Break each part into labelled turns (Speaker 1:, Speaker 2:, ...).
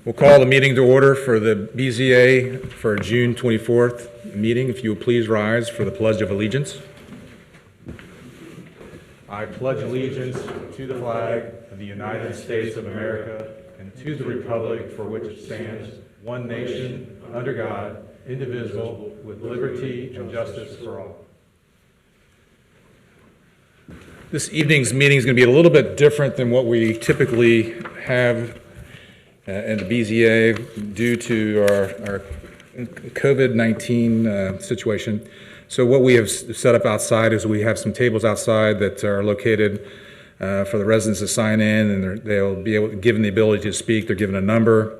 Speaker 1: We'll call the meeting to order for the BZA for June 24th meeting. If you would please rise for the Pledge of Allegiance. I pledge allegiance to the flag of the United States of America and to the republic for which it stands, one nation, under God, indivisible, with liberty and justice for all. This evening's meeting is going to be a little bit different than what we typically have in the BZA due to our COVID-19 situation. So what we have set up outside is we have some tables outside that are located for the residents to sign in, and they'll be given the ability to speak. They're given a number.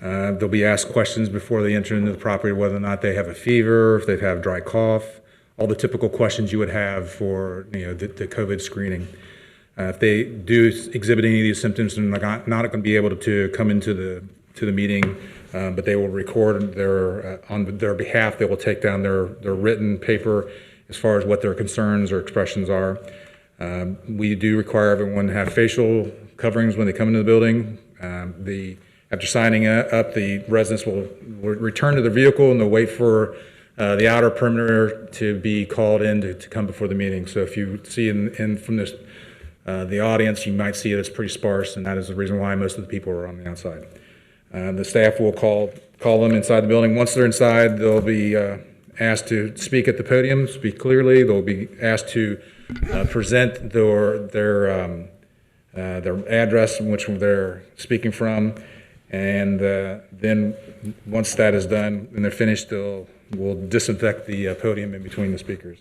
Speaker 1: They'll be asked questions before they enter into the property, whether or not they have a fever, if they have dry cough, all the typical questions you would have for the COVID screening. If they do exhibit any of these symptoms, they're not going to be able to come into the meeting, but they will record on their behalf. They will take down their written paper as far as what their concerns or expressions are. We do require everyone to have facial coverings when they come into the building. After signing up, the residents will return to their vehicle and they'll wait for the outer perimeter to be called in to come before the meeting. So if you see from this the audience, you might see it as pretty sparse, and that is the reason why most of the people are on the outside. The staff will call them inside the building. Once they're inside, they'll be asked to speak at the podium, speak clearly. They'll be asked to present their address in which they're speaking from, and then once that is done and they're finished, we'll disinfect the podium in between the speakers.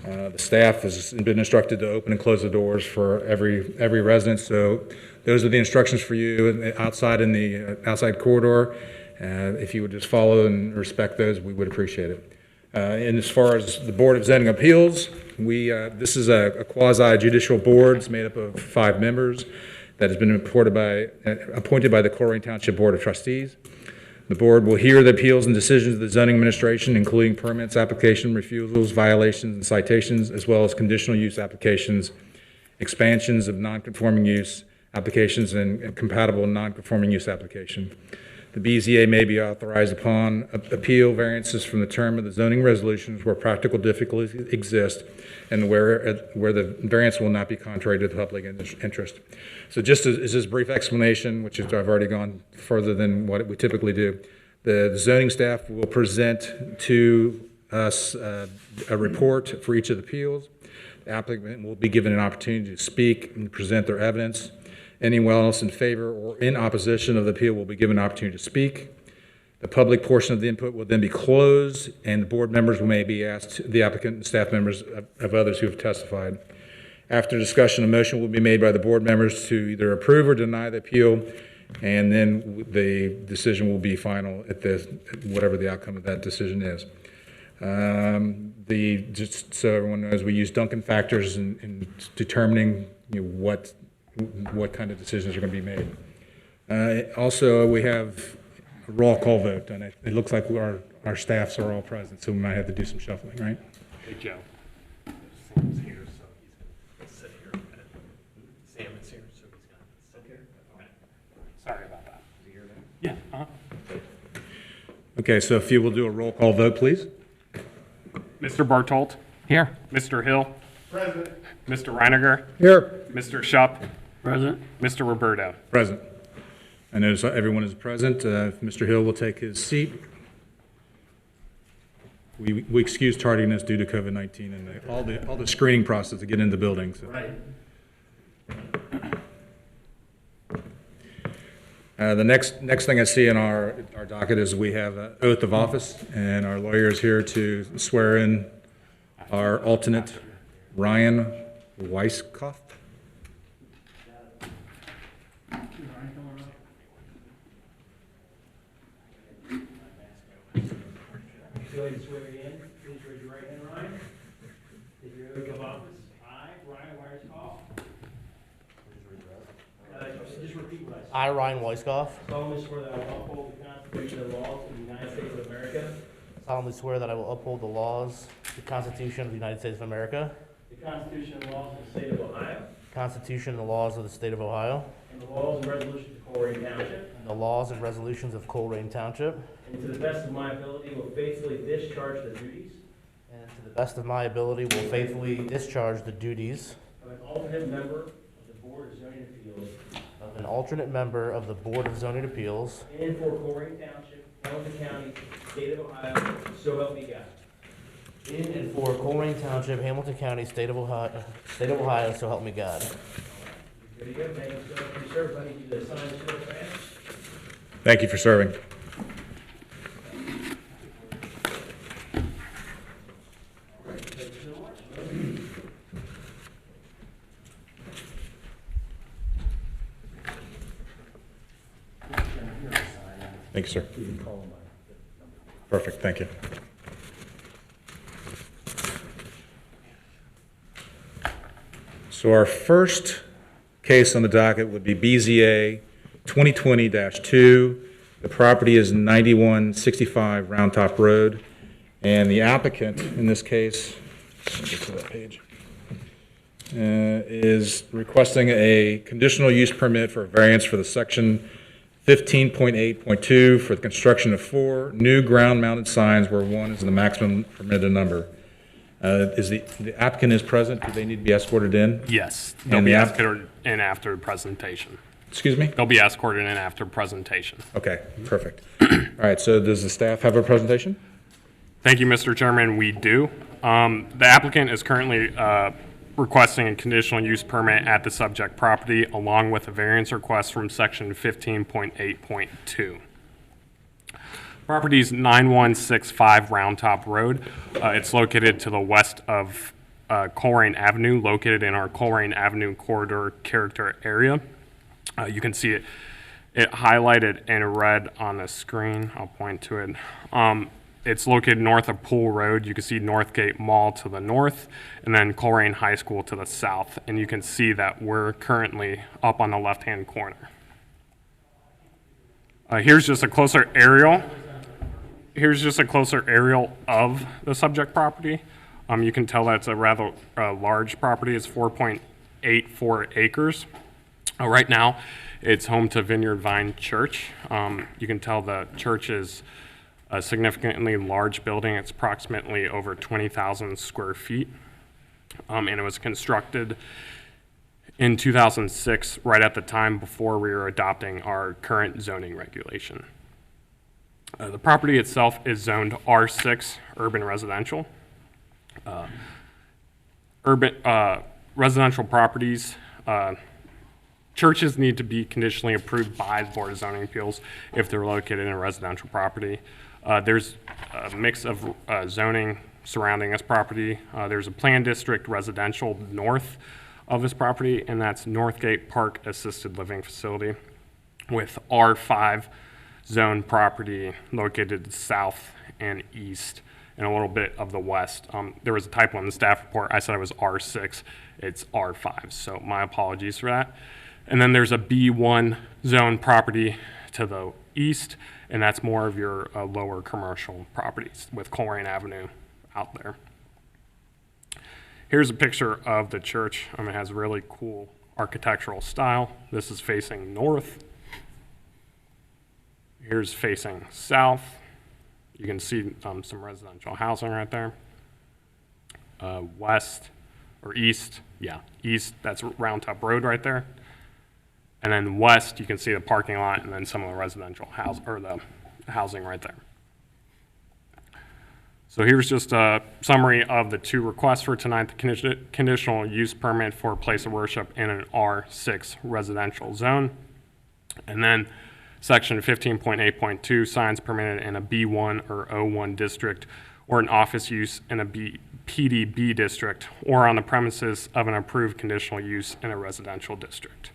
Speaker 1: The staff has been instructed to open and close the doors for every resident. So those are the instructions for you outside in the outside corridor. If you would just follow and respect those, we would appreciate it. And as far as the Board of Zoning Appeals, this is a quasi-judicial board. It's made up of 5 members that has been appointed by the Colerain Township Board of Trustees. The board will hear the appeals and decisions of the zoning administration, including permits, application refusals, violations, and citations, as well as conditional use applications, expansions of non-conforming use applications, and compatible non-conforming use application. The BZA may be authorized upon appeal variances from the term of the zoning resolutions where practical difficulties exist and where the variance will not be contrary to the public interest. So just as this brief explanation, which is, I've already gone further than what we typically do, the zoning staff will present to us a report for each of the appeals. The applicant will be given an opportunity to speak and present their evidence. Anyone else in favor or in opposition of the appeal will be given an opportunity to speak. The public portion of the input will then be closed, and the board members may be asked, the applicant and staff members of others who have testified. After discussion, a motion will be made by the board members to either approve or deny the appeal, and then the decision will be final at whatever the outcome of that decision is. Just so everyone knows, we use Duncan factors in determining what kind of decisions are going to be made. Also, we have a roll call vote, and it looks like our staffs are all present, so we might have to do some shuffling, right?
Speaker 2: Hey, Joe. Sam's here, so he's going to sit here. Sam is here, so he's going to sit here. Okay. Sorry about that. Is he here then? Yeah.
Speaker 1: Okay, so if you will do a roll call vote, please.
Speaker 2: Mr. Bartolt?
Speaker 3: Here.
Speaker 2: Mr. Hill?
Speaker 4: Present.
Speaker 2: Mr. Reiniger?
Speaker 1: Here.
Speaker 2: Mr. Schupp?
Speaker 3: Present.
Speaker 2: Mr. Roberto?
Speaker 1: Present. I notice everyone is present. Mr. Hill will take his seat. We excuse tardiness due to COVID-19 and all the screening process to get into the building. So.
Speaker 4: Right.
Speaker 1: The next thing I see in our docket is we have an oath of office, and our lawyer is here to swear in our alternate, Ryan Weisskopf.
Speaker 4: Go ahead and swear in. Please raise your right hand, Ryan. Take your oath of office. I, Ryan Weisskopf. Just repeat what I said.
Speaker 3: I, Ryan Weisskopf,
Speaker 4: Solemnly swear that I will uphold the Constitution and laws of the United States of America,
Speaker 3: solemnly swear that I will uphold the laws, the Constitution of the United States of America,
Speaker 4: the Constitution and laws of the State of Ohio,
Speaker 3: Constitution and the laws of the State of Ohio,
Speaker 4: and the laws and resolutions of Colerain Township,
Speaker 3: and the laws and resolutions of Colerain Township,
Speaker 4: and to the best of my ability will faithfully discharge the duties
Speaker 3: and to the best of my ability will faithfully discharge the duties
Speaker 4: of an alternate member of the Board of Zoning Appeals
Speaker 3: of an alternate member of the Board of Zoning Appeals
Speaker 4: in for Colerain Township, Hamilton County, State of Ohio, so help me God.
Speaker 3: in and for Colerain Township, Hamilton County, State of Ohio, so help me God.
Speaker 4: There you go. Thank you so much for your service. I need you to sign this real fast.
Speaker 1: Thank you for serving. Thank you, sir. Perfect, thank you. So our first case on the docket would be BZA 2020-2. The property is 9165 Round Top Road, and the applicant in this case, let me get to that page, is requesting a conditional use permit for a variance for the section 15.8.2 for the construction of 4 new ground-mounted signs where 1 is the maximum permitted number. Is the applicant is present? Do they need to be escorted in?
Speaker 5: Yes, they'll
Speaker 1: And
Speaker 5: be
Speaker 1: the app-
Speaker 5: escorted in after presentation.
Speaker 1: Excuse me?
Speaker 5: They'll be escorted in after presentation.
Speaker 1: Okay, perfect. All right, so does the staff have a presentation?
Speaker 5: Thank you, Mr. Chairman. We do. The applicant is currently requesting a conditional use permit at the subject property along with a variance request from section 15.8.2. Property is 9165 Round Top Road. It's located to the west of Colerain Avenue, located in our Colerain Avenue corridor character area. You can see it highlighted in red on the screen. I'll point to it. It's located north of Pool Road. You can see Northgate Mall to the north, and then Colerain High School to the south. And you can see that we're currently up on the left-hand corner. Here's just a closer aerial. Here's just a closer aerial of the subject property. You can tell that it's a rather large property. It's 4.84 acres. Right now, it's home to Vineyard Church. You can tell the church is a significantly large building. It's approximately over 20,000 square feet. And it was constructed in 2006, right at the time before we were adopting our current zoning regulation. The property itself is zoned R6 urban residential. Residential properties, churches need to be conditionally approved by the Board of Zoning Appeals if they're located in a residential property. There's a mix of zoning surrounding this property. There's a planned district residential north of this property, and that's Northgate Park Assisted Living Facility, with R5 zone property located south and east and a little bit of the west. There was a typo in the staff report. I said it was R6. It's R5, so my apologies for that. And then there's a B1 zone property to the east, and that's more of your lower commercial properties with Colerain Avenue out there. Here's a picture of the church. It has really cool architectural style. This is facing north. Here's facing south. You can see some residential housing right there. West or east, east, that's Round Top Road right there. And then west, you can see the parking lot and then some of the residential the housing right there. So here's just a summary of the 2 requests for tonight: the conditional use permit for a place of worship in an R6 residential zone, and then section 15.8.2, signs permitted in a B1 or O1 district, or an office use in a PDB district, or on the premises of an approved conditional use in a residential district.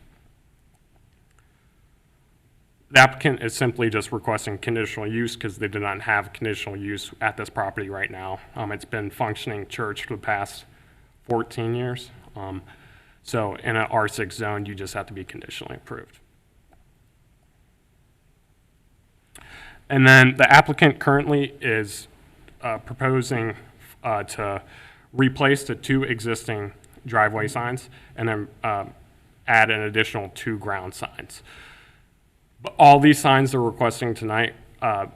Speaker 5: The applicant is simply just requesting conditional use because they do not have conditional use at this property right now. It's been functioning church for the past 14 years. So in an R6 zone, you just have to be conditionally approved. And then the applicant currently is proposing to replace the 2 existing driveway signs and then add an additional 2 ground signs. But all these signs they're requesting tonight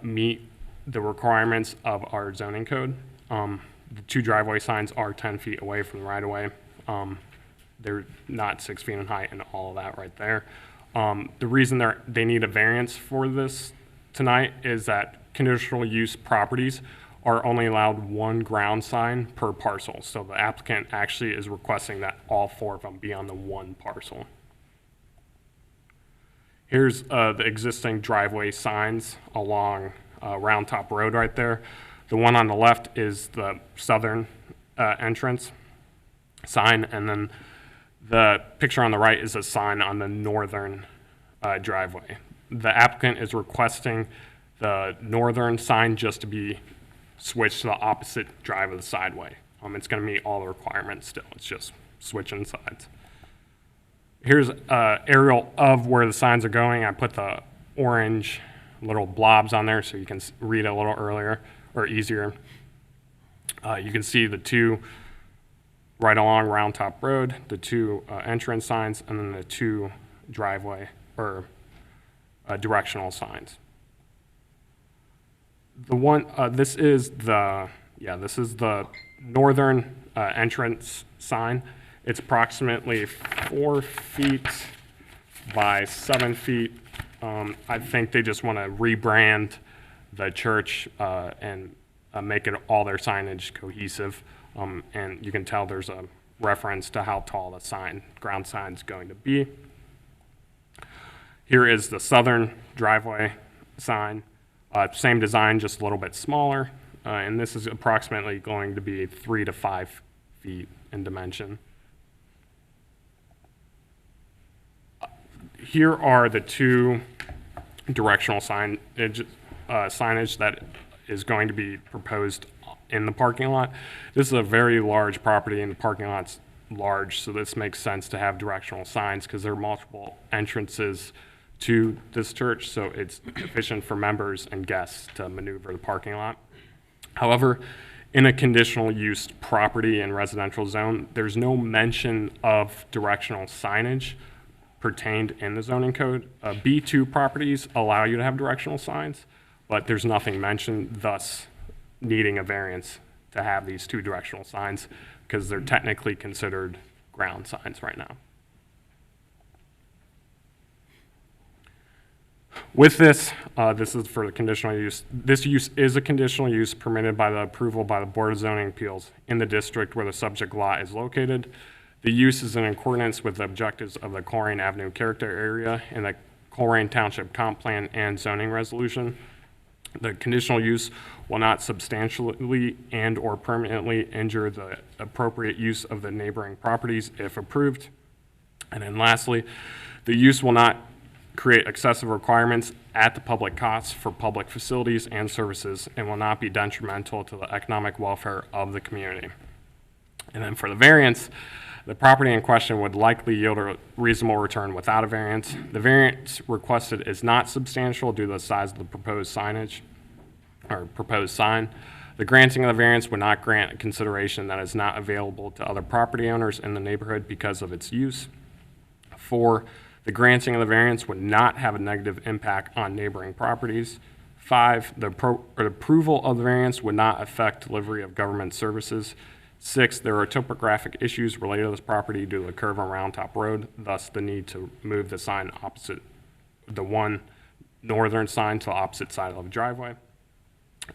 Speaker 5: meet the requirements of our zoning code. The 2 driveway signs are 10 feet away from the right-of-way. They're not 6 feet in height and all of that right there. The reason they need a variance for this tonight is that conditional use properties are only allowed 1 ground sign per parcel. So the applicant actually is requesting that all 4 of them be on the 1 parcel. Here's the existing driveway signs along Round Top Road right there. The one on the left is the southern entrance sign, and then the picture on the right is a sign on the northern driveway. The applicant is requesting the northern sign just to be switched to the opposite drive of the sideway. It's going to meet all the requirements still. It's just switching sides. Here's an aerial of where the signs are going. I put the orange little blobs on there so you can read a little earlier or easier. You can see the 2 right along Round Top Road, the 2 entrance signs, and then the 2 driveway or directional signs. The one this is the northern entrance sign. It's approximately 4 feet by 7 feet. I think they just want to rebrand the church and make it all their signage cohesive. And you can tell there's a reference to how tall the ground sign is going to be. Here is the southern driveway sign. Same design, just a little bit smaller. And this is approximately going to be 3 to 5 feet in dimension. Here are the 2 directional signage that is going to be proposed in the parking lot. This is a very large property and the parking lot's large, so this makes sense to have directional signs because there are multiple entrances to this church, so it's efficient for members and guests to maneuver the parking lot. However, in a conditional use property and residential zone, there's no mention of directional signage pertained in the zoning code. B2 properties allow you to have directional signs, but there's nothing mentioned, thus needing a variance to have these 2 directional signs because they're technically considered ground signs right now. With this, this is for the conditional use. This use is a conditional use permitted by the approval by the Board of Zoning Appeals in the district where the subject lot is located. The use is in accordance with the objectives of the Colerain Avenue character area and the Colerain Township comp plan and zoning resolution. The conditional use will not substantially and or permanently injure the appropriate use of the neighboring properties if approved. And then lastly, the use will not create excessive requirements at the public costs for public facilities and services and will not be detrimental to the economic welfare of the community. And then for the variance, the property in question would likely yield a reasonable return without a variance. The variance requested is not substantial due to the size of the proposed signage or proposed sign. The granting of the variance would not grant a consideration that is not available to other property owners in the neighborhood because of its use. 4, the granting of the variance would not have a negative impact on neighboring properties. 5, the approval of the variance would not affect delivery of government services. 6, there are topographic issues related to this property due to the curve on Round Top Road, thus the need to move the sign opposite, the 1 northern sign to the opposite side of the driveway.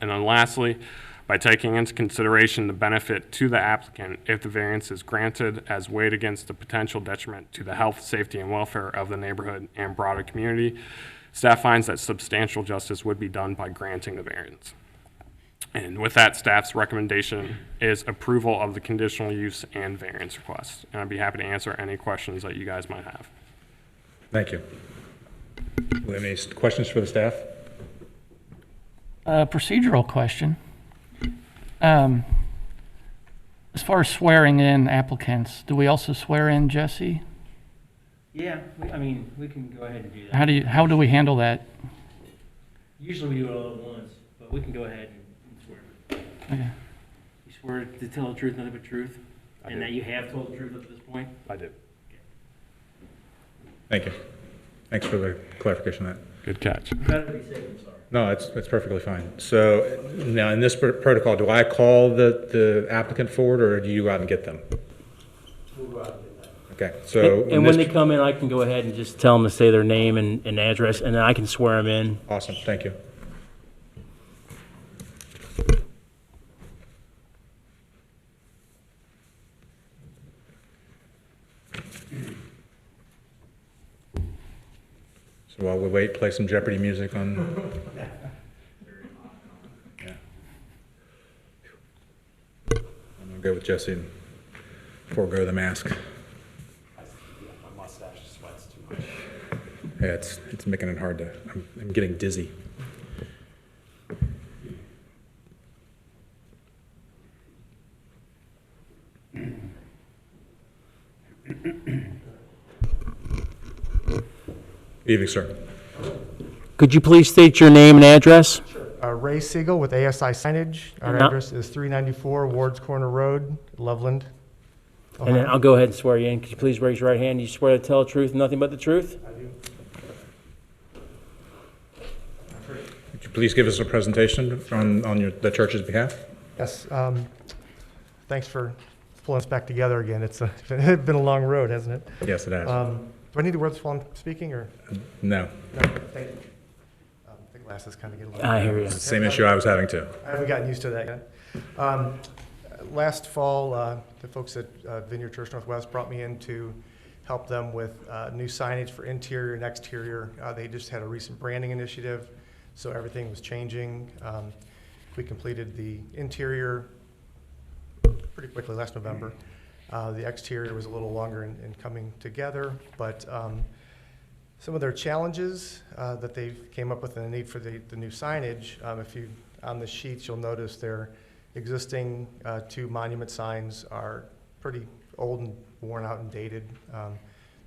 Speaker 5: And then lastly, by taking into consideration the benefit to the applicant if the variance is granted as weighed against the potential detriment to the health, safety, and welfare of the neighborhood and broader community, staff finds that substantial justice would be done by granting the variance. And with that, staff's recommendation is approval of the conditional use and variance request. And I'd be happy to answer any questions that you guys might have.
Speaker 1: Thank you. Any questions for the staff?
Speaker 6: Procedural question. As far as swearing in applicants, do we also swear in Jesse?
Speaker 4: Yeah, we can go ahead and do that.
Speaker 6: How do we handle that?
Speaker 4: Usually we do it all at once, but we can go ahead and swear.
Speaker 6: Okay.
Speaker 4: You swear to tell the truth, nothing but truth,
Speaker 5: I
Speaker 4: and
Speaker 5: do.
Speaker 4: that you have told the truth up to this point?
Speaker 5: I do.
Speaker 1: Thank you. Thanks for the clarification on that.
Speaker 5: Good catch.
Speaker 4: Better be safe than sorry.
Speaker 1: No, it's perfectly fine. So now in this protocol, do I call the applicant forward or do you go out and get them?
Speaker 4: We'll go out and get that.
Speaker 1: Okay, so. in
Speaker 4: And when
Speaker 1: this-
Speaker 4: they come in, I can go ahead and just tell them to say their name and address, and then I can swear them in.
Speaker 1: Awesome, thank you. So while we wait, play some Jeopardy music on. Yeah. I'm gonna go with Jesse and forego the mask.
Speaker 2: My mustache sweats too much.
Speaker 1: Yeah, it's making it hard to, I'm getting dizzy. Evening, sir.
Speaker 4: Could you please state your name and address?
Speaker 7: Ray Siegel with ASI Signage. Our
Speaker 4: And now-
Speaker 7: address is 394 Ward's Corner Road, Loveland.
Speaker 4: And then I'll go ahead and swear you in. Could you please raise your right hand? You swear to tell the truth and nothing but the truth?
Speaker 1: Would you please give us a presentation on the church's behalf?
Speaker 7: Yes, thanks for pulling us back together again. It's been a long road, hasn't it?
Speaker 1: Yes, it has.
Speaker 7: Do I need to wear this while I'm speaking, or?
Speaker 1: No,
Speaker 7: No, thank you. The glasses kind of get a little.
Speaker 4: I hear you.
Speaker 1: it's the same issue I was having too.
Speaker 7: I haven't gotten used to that yet. Last fall, the folks at Vineyard Church Northwest brought me in to help them with new signage for interior and exterior. They just had a recent branding initiative, so everything was changing. We completed the interior pretty quickly last November. The exterior was a little longer in coming together, but some of their challenges that they came up with and the need for the new signage, if you, on the sheets, you'll notice their existing two monument signs are pretty old and worn out and dated.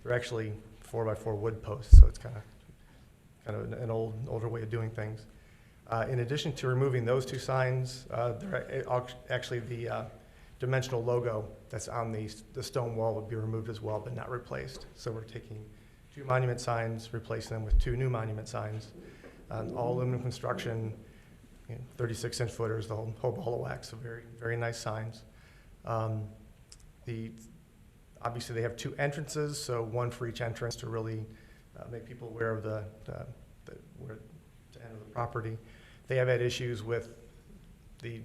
Speaker 7: They're actually 4x4 wood posts, so it's kind of an older way of doing things. In addition to removing those two signs, actually the dimensional logo that's on the stone wall would be removed as well, but not replaced. So we're taking two monument signs, replacing them with two new monument signs. All aluminum construction, 36-inch footers, the whole ball of wax, so very, very nice signs. Obviously they have two entrances, so one for each entrance to really make people aware of where to enter the property. They have had issues with the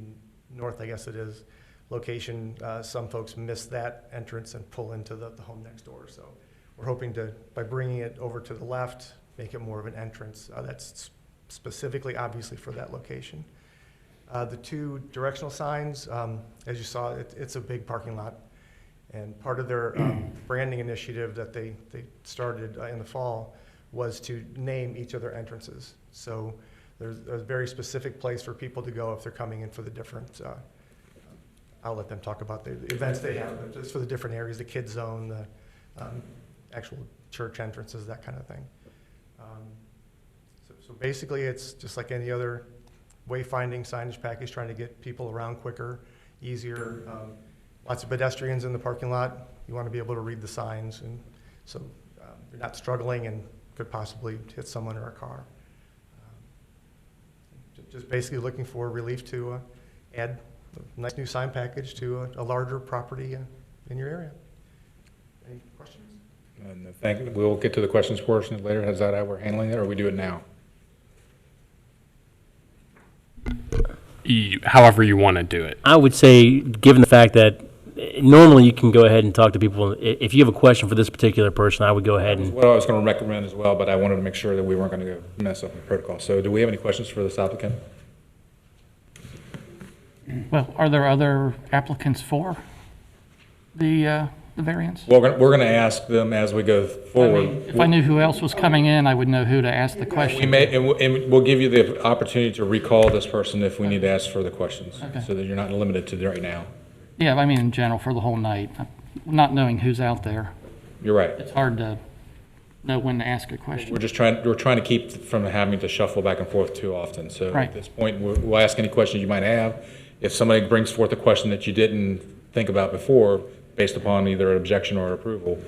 Speaker 7: north, I guess it is, location. Some folks miss that entrance and pull into the home next door. So we're hoping to, by bringing it over to the left, make it more of an entrance that's specifically, obviously, for that location. The two directional signs, as you saw, it's a big parking lot. And part of their branding initiative that they started in the fall was to name each of their entrances. So there's a very specific place for people to go if they're coming in for the different, I'll let them talk about the events they have, but just for the different areas, the kids zone, the actual church entrances, that kind of thing. So basically, it's just like any other wayfinding signage package, trying to get people around quicker, easier. Lots of pedestrians in the parking lot. You want to be able to read the signs, and so you're not struggling and could possibly hit someone or a car. Just basically looking for relief to add a nice new sign package to a larger property in your area. Any questions?
Speaker 1: We'll get to the questions portion later. Is that how we're handling it, or we do it now?
Speaker 5: However you want to do it.
Speaker 4: I would say, given the fact that normally you can go ahead and talk to people, if you have a question for this particular person, I would go ahead and,
Speaker 1: What I was going to recommend as well, but I wanted to make sure that we weren't going to mess up the protocol. So do we have any questions for this applicant?
Speaker 6: Well, are there other applicants for the variance?
Speaker 1: Well, we're going to ask them as we go forward.
Speaker 6: If I knew who else was coming in, I would know who to ask the
Speaker 1: We
Speaker 6: question.
Speaker 1: may, and we'll give you the opportunity to recall this person if we need to ask further questions,
Speaker 6: Okay.
Speaker 1: so that you're not limited to right now.
Speaker 6: Yeah, I mean, in general, for the whole night, not knowing who's out there,
Speaker 1: You're right.
Speaker 6: it's hard to know when to ask a question.
Speaker 1: We're trying to keep from having to shuffle back and forth too often. So
Speaker 6: Right.
Speaker 1: at this point, we'll ask any questions you might have. If somebody brings forth a question that you didn't think about before, based upon either an objection or approval,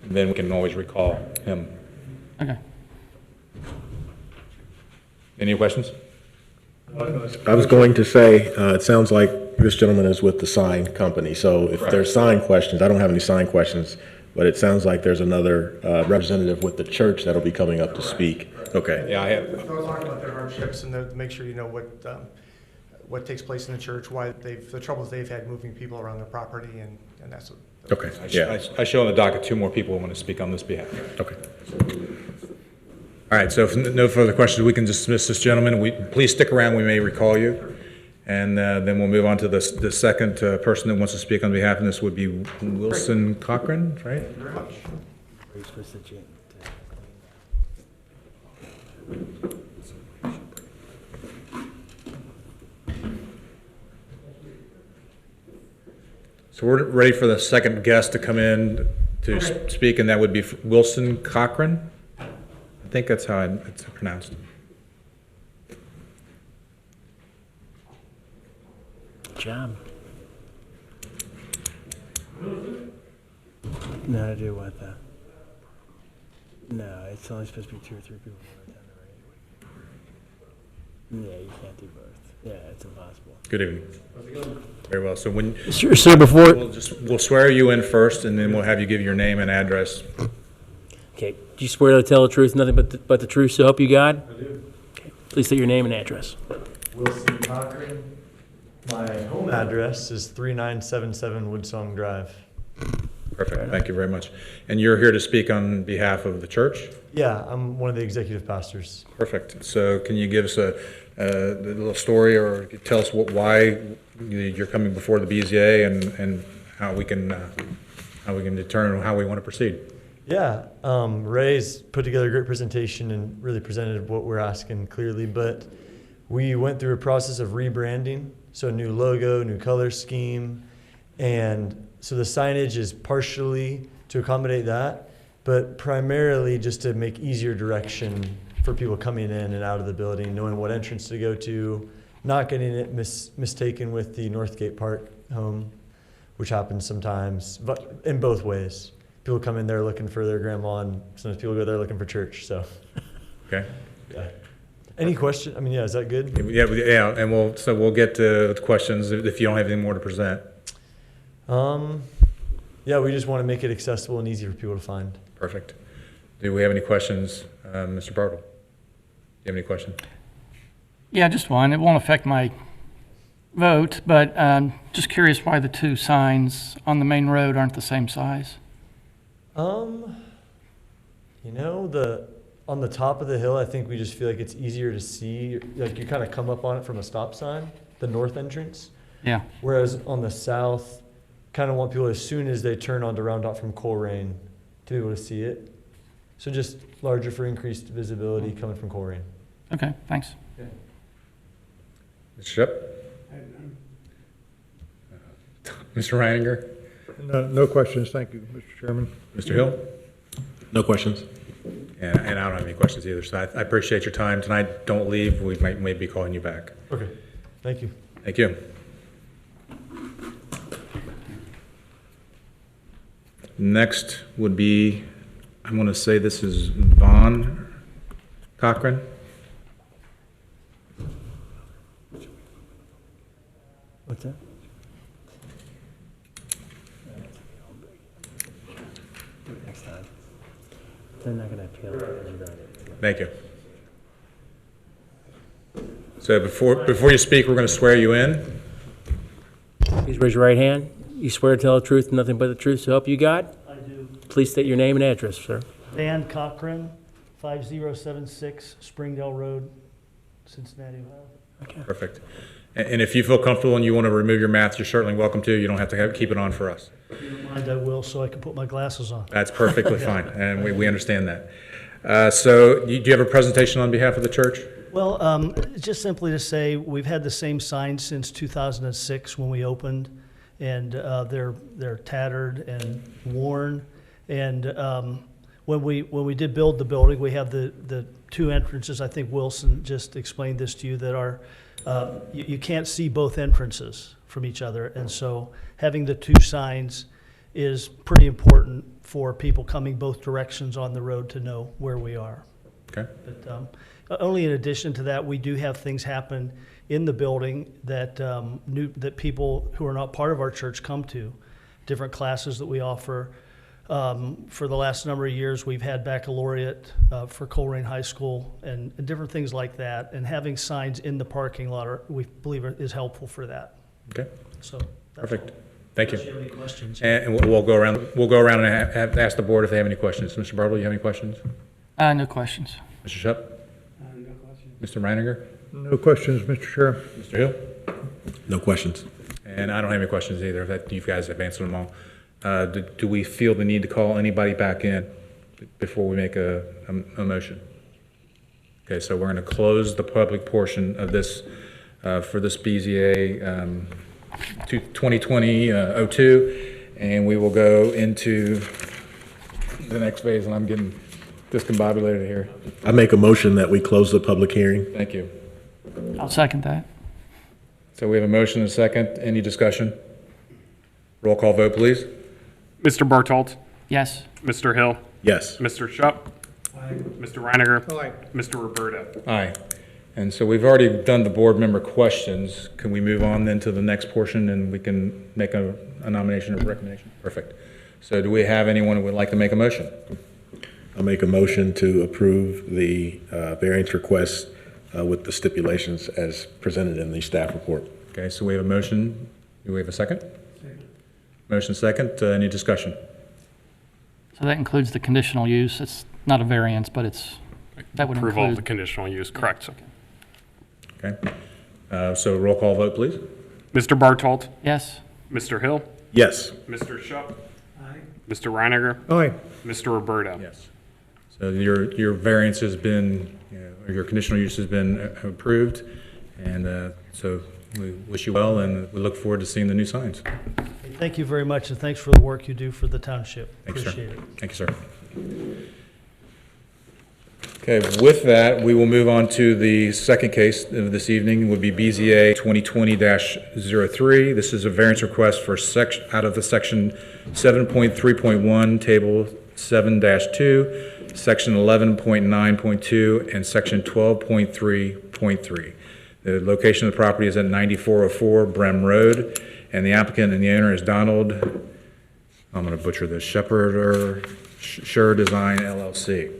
Speaker 1: then we can always recall him.
Speaker 6: Okay.
Speaker 1: Any questions?
Speaker 8: I was going to say, it sounds like this gentleman is with the sign company, so if there's sign questions, I don't have any sign questions, but it sounds like there's another representative with the church that'll be coming up to speak. Okay.
Speaker 1: Yeah, I have.
Speaker 7: They'll talk about their hardships and make sure you know what takes place in the church, why the troubles they've had moving people around their property, and that's what.
Speaker 8: Okay, yeah,
Speaker 1: I show on the docket 2 more people who want to speak on this behalf.
Speaker 8: okay.
Speaker 1: All right, so if no further questions, we can dismiss this gentleman. Please stick around, we may recall you. And then we'll move on to the second person that wants to speak on behalf of this would be Wilson Cochran, right?
Speaker 7: Thank you very much.
Speaker 1: So we're ready for the second guest to come in to speak, and that would be Wilson Cochran. I think that's how it's pronounced.
Speaker 9: Job. No, to do what though? No, it's only supposed to be 2 or 3 people down the right. Yeah, you can't do both. Yeah, it's impossible.
Speaker 1: Good evening. Very well. So
Speaker 9: Sir, before.
Speaker 1: we'll swear you in first, and then we'll have you give your name and address.
Speaker 9: Okay, do you swear to tell the truth, nothing but the truth, so help you God? I do. Okay, please state your name and address.
Speaker 10: Wilson Cochran. My home address is 3977 Woodsong Drive.
Speaker 1: Perfect. Thank you very much. And you're here to speak on behalf of the church?
Speaker 10: Yeah, I'm one of the executive pastors.
Speaker 1: Perfect. So can you give us a little story, or tell us why you're coming before the BZA and how we can determine how we want to proceed?
Speaker 10: Yeah, Ray's put together a great presentation and really presented what we're asking clearly, but we went through a process of rebranding, so a new logo, new color scheme, and so the signage is partially to accommodate that, but primarily just to make easier direction for people coming in and out of the building, knowing what entrance to go to, not getting it mistaken with the Northgate Park home, which happens sometimes, but in both ways. People come in there looking for their grandma, and sometimes people go there looking for church, so.
Speaker 1: Okay.
Speaker 10: Yeah. Any question? I mean, yeah, is that good?
Speaker 1: Yeah, and we'll get to questions if you don't have anything more to present.
Speaker 10: Yeah, we just want to make it accessible and easy for people to find.
Speaker 1: Perfect. Do we have any questions, Mr. Bartle? Do you have any questions?
Speaker 6: Yeah, just one. It won't affect my vote, but just curious why the 2 signs on the main road aren't the same size.
Speaker 10: You know, on the top of the hill, I think we just feel like it's easier to see, like you kind of come up on it from a stop sign, the north entrance.
Speaker 6: Yeah.
Speaker 10: Whereas on the south, kind of want people as soon as they turn onto Roundout from Colerain to be able to see it. So just larger for increased visibility coming from Colerain.
Speaker 6: Okay, thanks.
Speaker 1: Mr. Shep? Mr. Reininger?
Speaker 11: No questions, thank you, Mr. Chairman.
Speaker 1: Mr. Hill?
Speaker 8: No questions?
Speaker 1: And I don't have any questions either, so I appreciate your time tonight. Don't leave. We may be calling you back.
Speaker 10: Okay, thank you.
Speaker 1: Thank you. Next would be, I'm going to say this is Vaughn Cochran.
Speaker 9: What's that? Do it next time. They're not gonna appeal it.
Speaker 1: Thank you. So before you speak, we're going to swear you in.
Speaker 9: Please raise your right hand. You swear to tell the truth, nothing but the truth, so help you God?
Speaker 4: I do.
Speaker 9: Please state your name and address, sir.
Speaker 4: Van Cochran, 5076 Springdale Road, Cincinnati, Ohio.
Speaker 1: Perfect. And if you feel comfortable and you want to remove your mask, you're certainly welcome to. You don't have to keep it on for us.
Speaker 4: If you don't mind, I will, so I can put my glasses on.
Speaker 1: That's perfectly fine, and we understand that. So do you have a presentation on behalf of the church?
Speaker 4: Well, just simply to say, we've had the same signs since 2006 when we opened, and they're tattered and worn. And when we did build the building, we have the 2 entrances. I think Wilson just explained this to you, that are you can't see both entrances from each other, and so having the 2 signs is pretty important for people coming both directions on the road to know where we are.
Speaker 1: Okay.
Speaker 4: But Only in addition to that, we do have things happen in the building that that people who are not part of our church come to, different classes that we offer. For the last number of years, we've had baccalaureate for Colerain High School and different things like that. And having signs in the parking lot, we believe, is helpful for that.
Speaker 1: Okay,
Speaker 4: So
Speaker 1: perfect. Thank you.
Speaker 4: Unless you have any questions.
Speaker 1: And we'll go around. We'll go around and ask the board if they have any questions. Mr. Bartle, you have any questions?
Speaker 6: No questions.
Speaker 1: Mr. Shep?
Speaker 2: No questions.
Speaker 1: Mr. Reiniger?
Speaker 11: No questions, Mr. Chair.
Speaker 1: Mr. Hill?
Speaker 8: No questions.
Speaker 1: And I don't have any questions either. That you guys have answered them all. Do we feel the need to call anybody back in before we make a motion? Okay, so we're going to close the public portion of this for this BZA 2020-02, and we will go into the next phase, and I'm getting discombobulated here.
Speaker 8: I make a motion that we close the public hearing.
Speaker 1: Thank you.
Speaker 6: I'll second that.
Speaker 1: So we have a motion and a second. Any discussion? Roll call vote, please.
Speaker 5: Mr. Bartelt,
Speaker 6: Yes.
Speaker 5: Mr. Hill,
Speaker 8: Yes.
Speaker 5: Mr. Shupp, Mr. Reiniger, Mr. Roberta.
Speaker 1: Aye. And so we've already done the board member questions. Can we move on then to the next portion and we can make a nomination or recommendation? Perfect. So do we have anyone who would like to make a motion?
Speaker 8: I'll make a motion to approve the variance request with the stipulations as presented in the staff report.
Speaker 1: Okay, so we have a motion. Do we have a second? Motion second. Any discussion?
Speaker 6: So that includes the conditional use. It's not a variance, but that would
Speaker 5: Approval of the
Speaker 6: include.
Speaker 5: conditional use, correct.
Speaker 1: Okay. So roll call vote, please.
Speaker 5: Mr. Bartelt,
Speaker 6: Yes.
Speaker 5: Mr. Hill,
Speaker 8: Yes.
Speaker 5: Mr. Shupp, Mr. Reiniger,
Speaker 11: Aye.
Speaker 5: Mr. Roberta.
Speaker 1: Yes. So your variance has been, or your conditional use has been approved, and so we wish you well, and we look forward to seeing the new signs.
Speaker 4: Thank you very much, and thanks for the work you do for the township.
Speaker 1: Thanks, sir.
Speaker 4: Appreciate it.
Speaker 1: Thank you, sir. Okay, with that, we will move on to the second case of this evening, would be BZA 2020-03. This is a variance request for out of the section 7.3.1, table 7-2, section 11.9.2, and section 12.3.3. The location of the property is at 9404 Brem Road, and the applicant and the owner is Donald, I'm going to butcher this, Schehr Design LLC.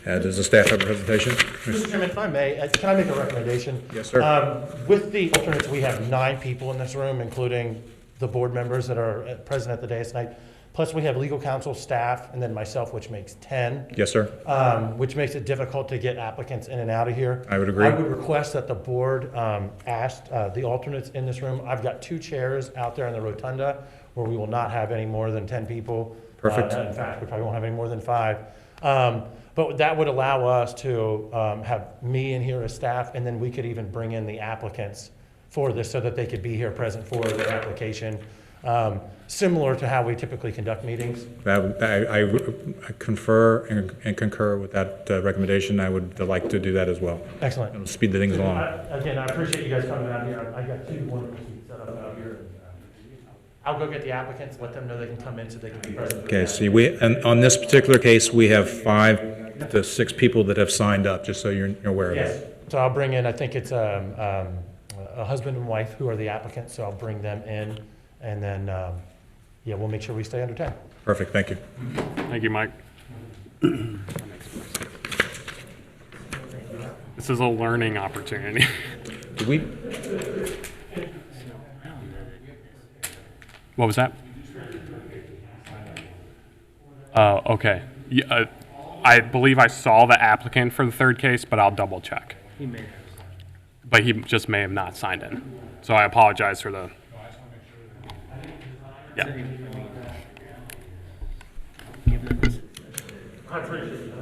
Speaker 1: Does the staff have a presentation?
Speaker 2: Mr. Chairman, if I may, can I make a recommendation?
Speaker 1: Yes, sir.
Speaker 2: With the alternates, we have 9 people in this room, including the board members that are present at the dais tonight. Plus, we have legal counsel, staff, and then myself, which makes 10.
Speaker 1: Yes, sir.
Speaker 2: Which makes it difficult to get applicants in and out of here.
Speaker 1: I would agree.
Speaker 2: I would request that the board ask the alternates in this room. I've got 2 chairs out there in the rotunda where we will not have any more than 10 people.
Speaker 1: Perfect.
Speaker 2: In fact, we probably won't have any more than 5. But that would allow us to have me in here as staff, and then we could even bring in the applicants for this so that they could be here present for their application, similar to how we typically conduct meetings.
Speaker 1: I confer and concur with that recommendation. I would like to do that as well.
Speaker 2: Excellent.
Speaker 1: It'll speed the things along.
Speaker 2: Again, I appreciate you guys coming out here. I got 2 wonderful seats set up out here. I'll go get the applicants, let them know they can come in so they can be present.
Speaker 1: Okay, see, and on this particular case, we have 5 to 6 people that have signed up, just so you're aware of
Speaker 2: Yes,
Speaker 1: that.
Speaker 2: so I'll bring in, I think it's a husband and wife who are the applicants, so I'll bring them in, and then, yeah, we'll make sure we stay under 10.
Speaker 1: Perfect, thank you.
Speaker 5: Thank you, Mike. This is a learning opportunity.
Speaker 1: Do we,
Speaker 5: What was that? Okay. Yeah, I believe I saw the applicant for the third case, but I'll double check.
Speaker 9: He may have.
Speaker 5: But he just may have not signed in. So I apologize for the. Yeah.
Speaker 2: I appreciate it.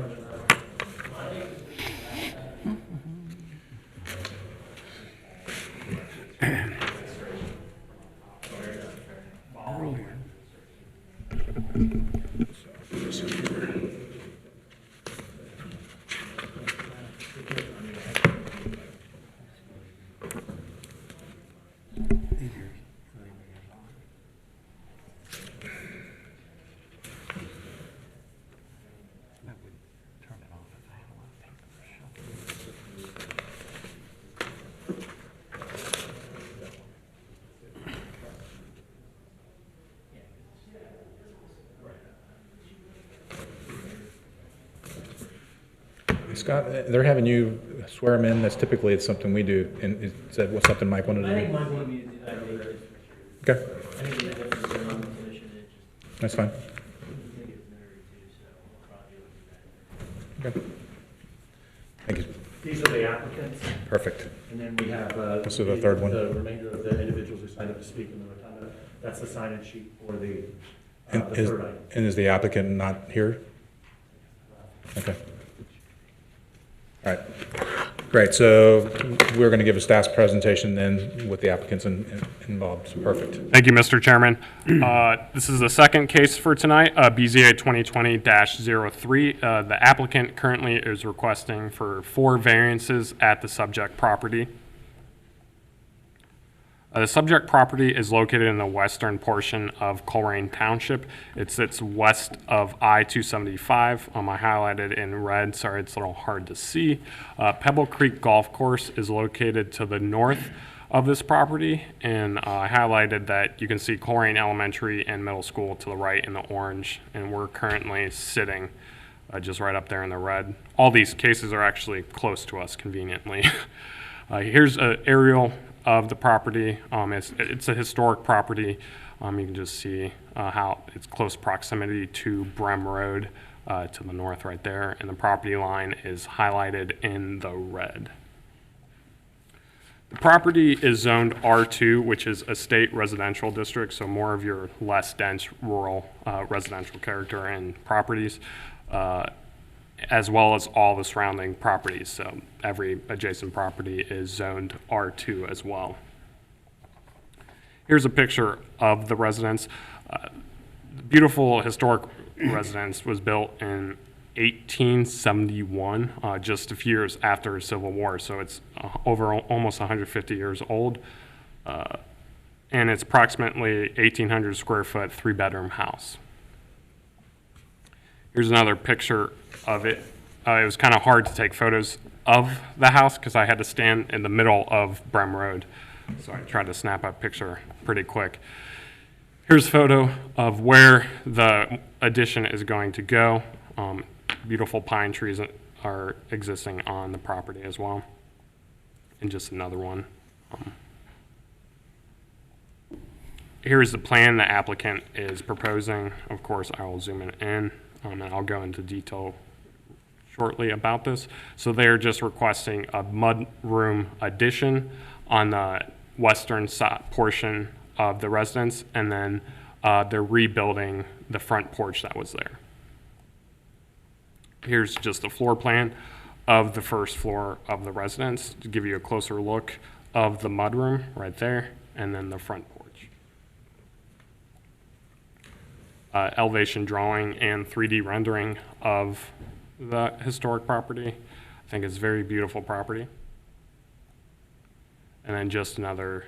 Speaker 1: Scott, they're having you swear them in. That's typically it's something we do. And is that what something Mike wanted to do?
Speaker 9: Mike wanted me to do that.
Speaker 1: Okay,
Speaker 9: I think it's different on the commission. It just,
Speaker 1: that's fine.
Speaker 9: I think it's necessary too, so we'll probably do it.
Speaker 1: Okay. Thank you.
Speaker 2: These are the applicants,
Speaker 1: Perfect.
Speaker 2: and then we have
Speaker 1: This is the third one.
Speaker 2: the remainder of the individuals who signed up to speak in the rotunda. That's the sign-in sheet for the
Speaker 1: And is,
Speaker 2: third item.
Speaker 1: and is the applicant not here? Okay. All right. Great. So we're going to give a staff's presentation then with the applicants involved. So perfect.
Speaker 5: Thank you, Mr. Chairman. This is the second case for tonight, BZA 2020-03. The applicant currently is requesting for 4 variances at the subject property. The subject property is located in the western portion of Colerain Township. It sits west of I-275. I highlighted in red. Sorry, it's a little hard to see. Pebble Creek Golf Course is located to the north of this property, and I highlighted that you can see Colerain Elementary and Middle School to the right in the orange, and we're currently sitting just right up there in the red. All these cases are actually close to us conveniently. Here's an aerial of the property. It's a historic property. You can just see how it's close proximity to Brem Road to the north right there, and the property line is highlighted in the red. The property is zoned R2, which is a state residential district, so more of your less dense rural residential character and properties, as well as all the surrounding properties. So every adjacent property is zoned R2 as well. Here's a picture of the residence. The beautiful historic residence was built in 1871, just a few years after the Civil War. So it's over almost 150 years old. And it's approximately 1,800 square foot, 3-bedroom house. Here's another picture of it. It was kind of hard to take photos of the house because I had to stand in the middle of Brem Road. So I tried to snap a picture pretty quick. Here's a photo of where the addition is going to go. Beautiful pine trees are existing on the property as well. And just another one. Here's the plan the applicant is proposing. Of course, I will zoom it in, and I'll go into detail shortly about this. So they're just requesting a mudroom addition on the western side portion of the residence, and then they're rebuilding the front porch that was there. Here's just a floor plan of the first floor of the residence to give you a closer look of the mudroom right there, and then the front porch. Elevation drawing and 3D rendering of the historic property. I think it's a very beautiful property. And then just another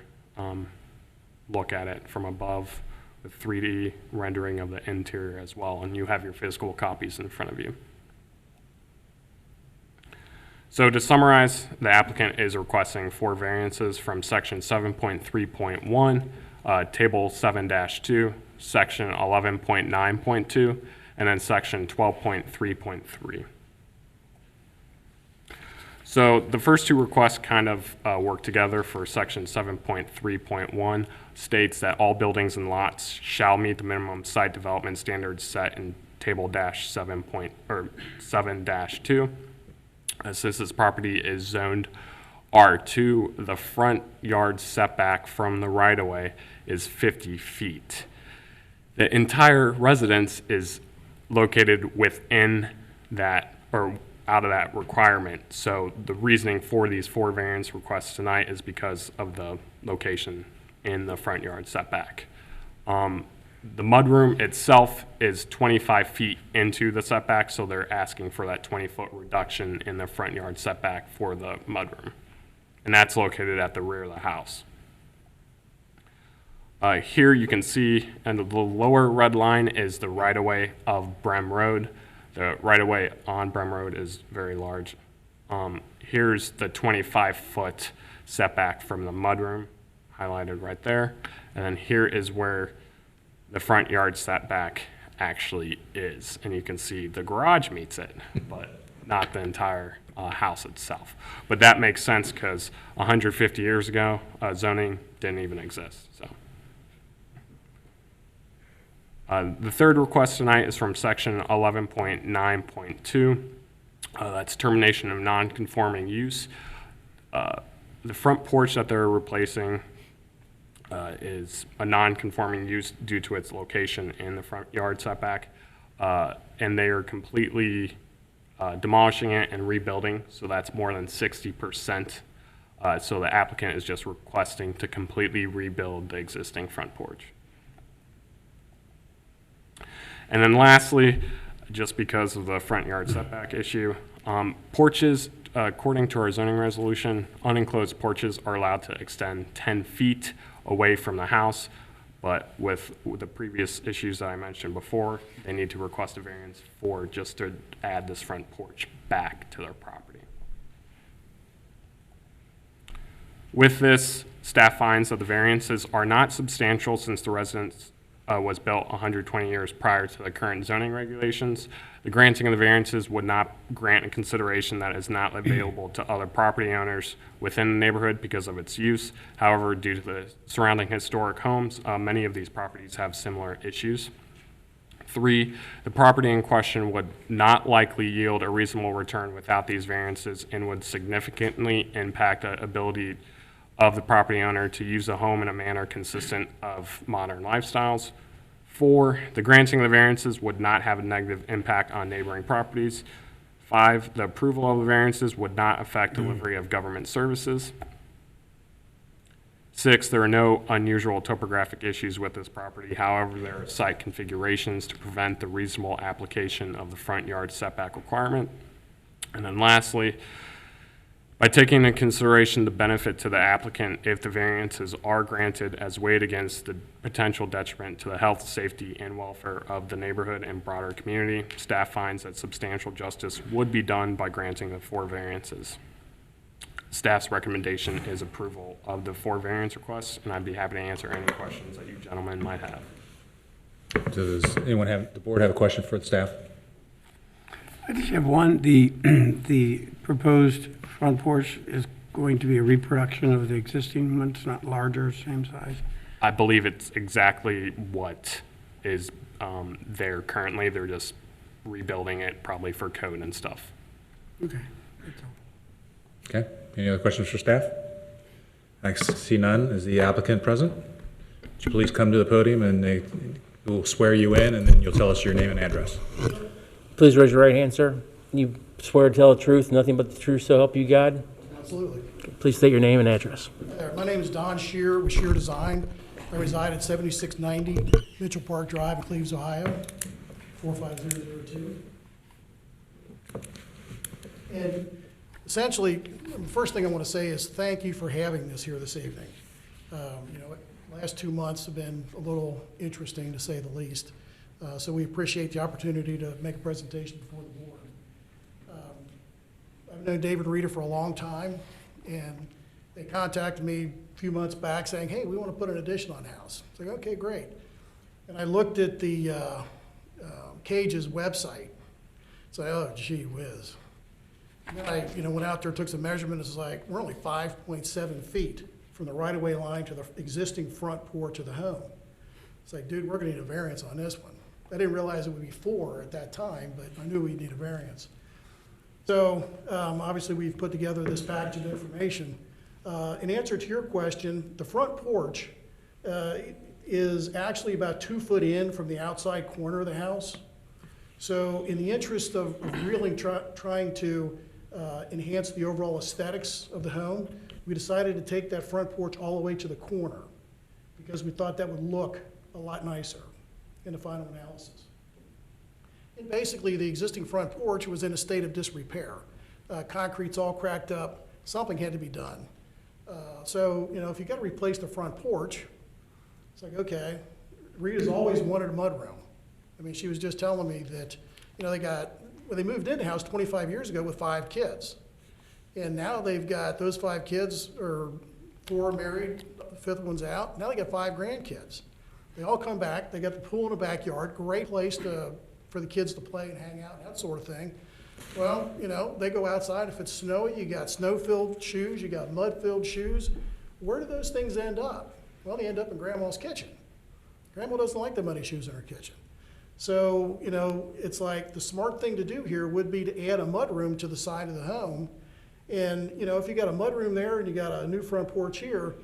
Speaker 5: look at it from above with 3D rendering of the interior as well. And you have your physical copies in front of you. So to summarize, the applicant is requesting 4 variances from section 7.3.1, table 7-2, section 11.9.2, and then section 12.3.3. So the first 2 requests kind of work together. For section 7.3.1 states that all buildings and lots shall meet the minimum site development standards set in table 7-2. Since this property is zoned R2, the front yard setback from the right-of-way is 50 feet. The entire residence is located within that, or out of that requirement. So the reasoning for these 4 variance requests tonight is because of the location in the front yard setback. The mudroom itself is 25 feet into the setback, so they're asking for that 20-foot reduction in the front yard setback for the mudroom. And that's located at the rear of the house. Here you can see, and the lower red line is the right-of-way of Brem Road. The right-of-way on Brem Road is very large. Here's the 25-foot setback from the mudroom, highlighted right there. And then here is where the front yard setback actually is. And you can see the garage meets it, but not the entire house itself. But that makes sense because 150 years ago, zoning didn't even exist, so. The third request tonight is from section 11.9.2. That's termination of non-conforming use. The front porch that they're replacing is a non-conforming use due to its location in the front yard setback. And they are completely demolishing it and rebuilding, so that's more than 60%. So the applicant is just requesting to completely rebuild the existing front porch. And then lastly, just because of the front yard setback issue, porches, according to our zoning resolution, unenclosed porches are allowed to extend 10 feet away from the house, but with the previous issues that I mentioned before, they need to request a variance for just to add this front porch back to their property. With this, staff finds that the variances are not substantial since the residence was built 120 years prior to the current zoning regulations. The granting of the variances would not grant a consideration that is not available to other property owners within the neighborhood because of its use. However, due to the surrounding historic homes, many of these properties have similar issues. 3, the property in question would not likely yield a reasonable return without these variances and would significantly impact the ability of the property owner to use a home in a manner consistent of modern lifestyles. 4, the granting of the variances would not have a negative impact on neighboring properties. 5, the approval of the variances would not affect delivery of government services. 6, there are no unusual topographic issues with this property. However, there are site configurations to prevent the reasonable application of the front yard setback requirement. And then lastly, by taking into consideration the benefit to the applicant if the variances are granted as weighed against the potential detriment to the health, safety, and welfare of the neighborhood and broader community, staff finds that substantial justice would be done by granting the 4 variances. Staff's recommendation is approval of the 4 variance requests, and I'd be happy to answer any questions that you gentlemen might have.
Speaker 1: Does the board have a question for the staff?
Speaker 12: I just have one. The proposed front porch is going to be a reproduction of the existing one. It's not larger, same size.
Speaker 5: I believe it's exactly what is there currently. They're just rebuilding it probably for code and stuff.
Speaker 12: Okay. That's all.
Speaker 1: Okay, any other questions for staff? I see none. Is the applicant present? Would you please come to the podium and they will swear you in and then you'll tell us your name and address.
Speaker 9: Please raise your right hand, sir. You swear to tell the truth, nothing but the truth, so help you God?
Speaker 13: Absolutely.
Speaker 9: Please state your name and address.
Speaker 13: My name is Don Schehr with Schehr Design. I reside at 7690 Mitchell Park Drive in Cleves, Ohio, 45002. And essentially, the first thing I want to say is thank you for having this here this evening. Last 2 months have been a little interesting to say the least. So we appreciate the opportunity to make a presentation before the board. I've known David Rita for a long time, and they contacted me a few months back saying, hey, we want to put an addition on the house. It's like, okay, great. And I looked at the Cage's website. It's like, oh, gee whiz. And then I went out there, took some measurements. It's like, we're only 5.7 feet from the right-of-way line to the existing front porch of the home. It's like, dude, we're going to need a variance on this one. I didn't realize it would be 4 at that time, but I knew we'd need a variance. So obviously we've put together this package of information. In answer to your question, the front porch is actually about 2 foot in from the outside corner of the house. So in the interest of really trying to enhance the overall aesthetics of the home, we decided to take that front porch all the way to the corner because we thought that would look a lot nicer in the final analysis. And basically, the existing front porch was in a state of disrepair. Concrete's all cracked up. Something had to be done. So, if you got to replace the front porch, it's like, okay, Rita's always wanted a mudroom. I mean, she was just telling me that, they moved into the house 25 years ago with 5 kids. And now they've got, those 5 kids are 4 married, the 5th one's out. Now they got 5 grandkids. They all come back. They got the pool in the backyard, great place for the kids to play and hang out, that sort of thing. Well, you know, they go outside, if it's snowy, you got snow-filled shoes, you got mud-filled shoes. Where do those things end up? Well, they end up in grandma's kitchen. Grandma doesn't like the muddy shoes in her kitchen. So, you know, it's like the smart thing to do here would be to add a mudroom to the side of the home. And, you know, if you got a mudroom there and you got a new front porch here,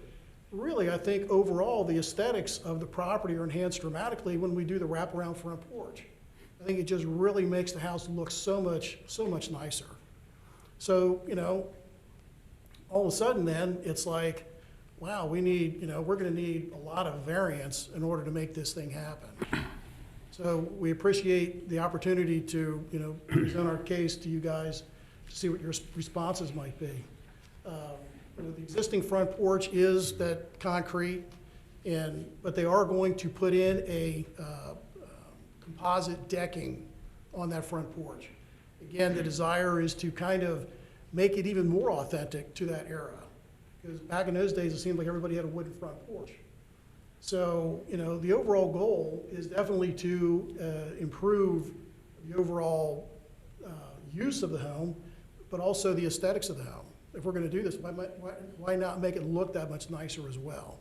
Speaker 13: really, I think overall the aesthetics of the property are enhanced dramatically when we do the wraparound front porch. I think it just really makes the house look so much nicer. So, you know, all of a sudden then it's like, wow, we need, you know, we're gonna need a lot of variance in order to make this thing happen. So we appreciate the opportunity to, you know, present our case to you guys to see what your responses might be. You know, the existing front porch is that concrete, but they are going to put in a composite decking on that front porch. Again, the desire is to kind of make it even more authentic to that era. Because back in those days, it seemed like everybody had a wooden front porch. So, you know, the overall goal is definitely to improve the overall use of the home, but also the aesthetics of the home. If we're going to do this, why not make it look that much nicer as well?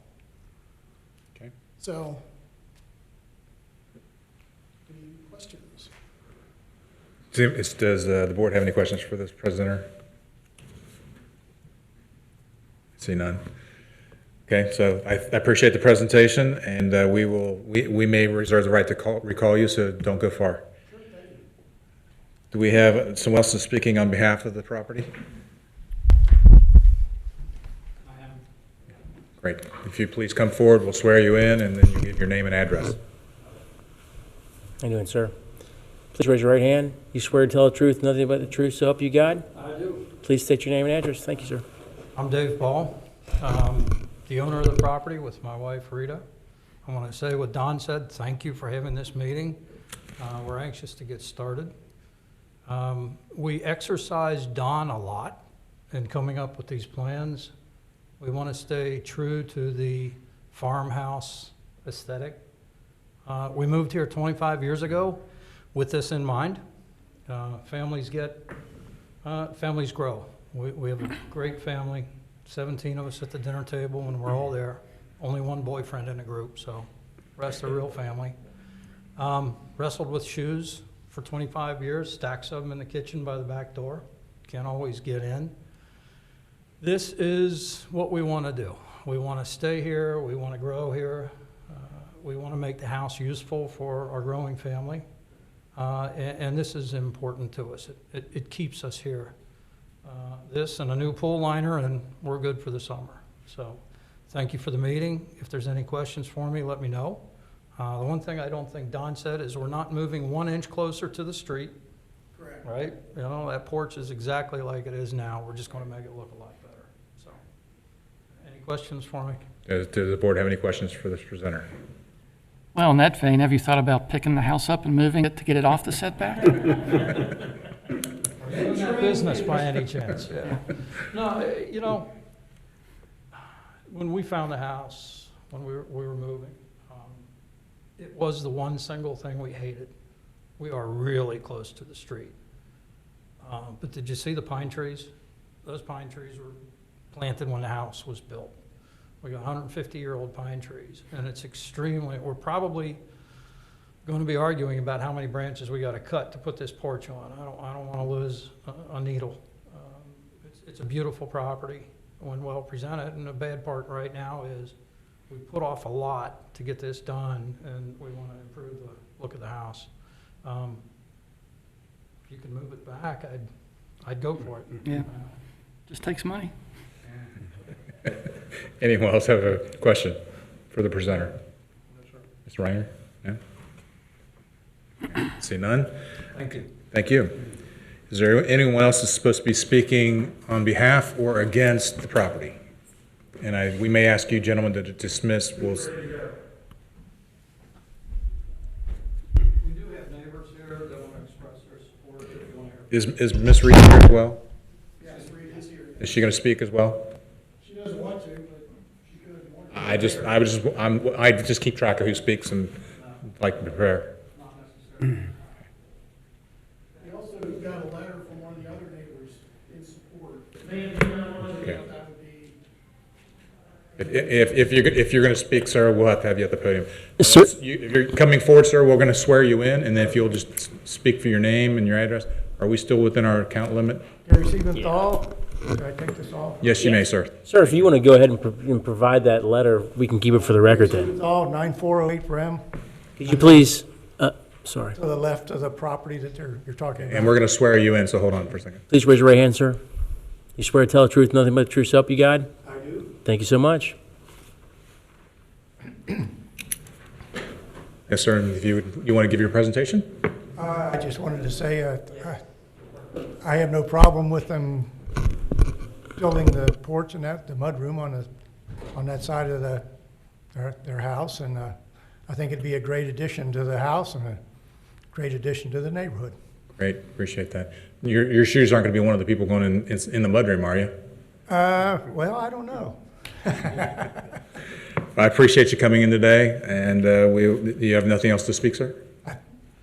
Speaker 1: Okay.
Speaker 13: So, any questions?
Speaker 1: Does the board have any questions for this presenter? See none. Okay, so I appreciate the presentation, and we may reserve the right to recall you, so don't go far.
Speaker 13: Sure, thank you.
Speaker 1: Do we have someone else speaking on behalf of the property? Great. If you please come forward, we'll swear you in, and then you give your name and address.
Speaker 9: How you doing, sir? Please raise your right hand. You swear to tell the truth, nothing but the truth, so help you God?
Speaker 14: I do.
Speaker 9: Please state your name and address. Thank you, sir.
Speaker 14: I'm Dave Ball, the owner of the property with my wife Rita. I want to say what Don said, thank you for having this meeting. We're anxious to get started. We exercised Don a lot in coming up with these plans. We want to stay true to the farmhouse aesthetic. We moved here 25 years ago with this in mind. Families grow. We have a great family, 17 of us at the dinner table, and we're all there. Only one boyfriend in the group, so rest are real family. Wrestled with shoes for 25 years, stacks of them in the kitchen by the back door. Can't always get in. This is what we want to do. We want to stay here, we want to grow here, we want to make the house useful for our growing family, and this is important to us. It keeps us here. This and a new pool liner, and we're good for the summer. So thank you for the meeting. If there's any questions for me, let me know. The one thing I don't think Don said is we're not moving 1 inch closer to the street.
Speaker 13: Correct.
Speaker 14: Right? You know, that porch is exactly like it is now. We're just going to make it look a lot better. So, any questions for me?
Speaker 1: Does the board have any questions for this presenter?
Speaker 6: Well, in that vein, have you thought about picking the house up and moving it to get it off the setback?
Speaker 14: Business by any chance, yeah. No, you know, when we found the house, when we were moving, it was the one single thing we hated. We are really close to the street. But did you see the pine trees? Those pine trees were planted when the house was built. We got 150-year-old pine trees, and it's we're probably going to be arguing about how many branches we got to cut to put this porch on. I don't want to lose a needle. It's a beautiful property when well presented, and the bad part right now is we put off a lot to get this done, and we want to improve the look of the house. If you can move it back, I'd go for it.
Speaker 6: Yeah, just takes money.
Speaker 1: Anyone else have a question for the presenter? Mr. Reiner? No? See none?
Speaker 14: Thank you.
Speaker 1: Thank you. Is there anyone else that's supposed to be speaking on behalf or against the property? And we may ask you gentlemen to dismiss.
Speaker 14: We do have neighbors here that want to express their support if you want to hear.
Speaker 1: Is Ms. Reed here as well?
Speaker 13: Yes, Reed is here.
Speaker 1: Is she going to speak as well?
Speaker 13: She doesn't want to, but she could if you wanted to.
Speaker 1: I just keep track of who speaks and like to prepare.
Speaker 14: Not necessarily.
Speaker 13: We also got a letter
Speaker 1: Okay. If you're going to speak, sir, we'll have to have you at the podium.
Speaker 9: Sir-
Speaker 1: If you're coming forward, sir, we're going to swear you in, and then if you'll just speak for your name and your address. Are we still within our count limit?
Speaker 13: Gary Siebenthal, should I take this off?
Speaker 1: Yes, you may, sir.
Speaker 9: Sir, if you want to go ahead and provide that letter, we can keep it for the record then.
Speaker 13: Siebenthal, 9408 Brem,
Speaker 9: Could you please, sorry,
Speaker 13: to the left of the property that you're talking about.
Speaker 1: And we're going to swear you in, so hold on for a second.
Speaker 9: please raise your right hand, sir. You swear to tell the truth, nothing but the truth, so help you God?
Speaker 13: I do.
Speaker 9: Thank you so much.
Speaker 1: Yes, sir, and if you want to give your presentation?
Speaker 13: I just wanted to say, I have no problem with them building the porch and the mudroom on that side of their house, and I think it'd be a great addition to the house and a great addition to the neighborhood.
Speaker 1: Great, appreciate that. Your shoes aren't going to be one of the people going in the mudroom, are you?
Speaker 13: Well, I don't know.
Speaker 1: I appreciate you coming in today, and you have nothing else to speak, sir?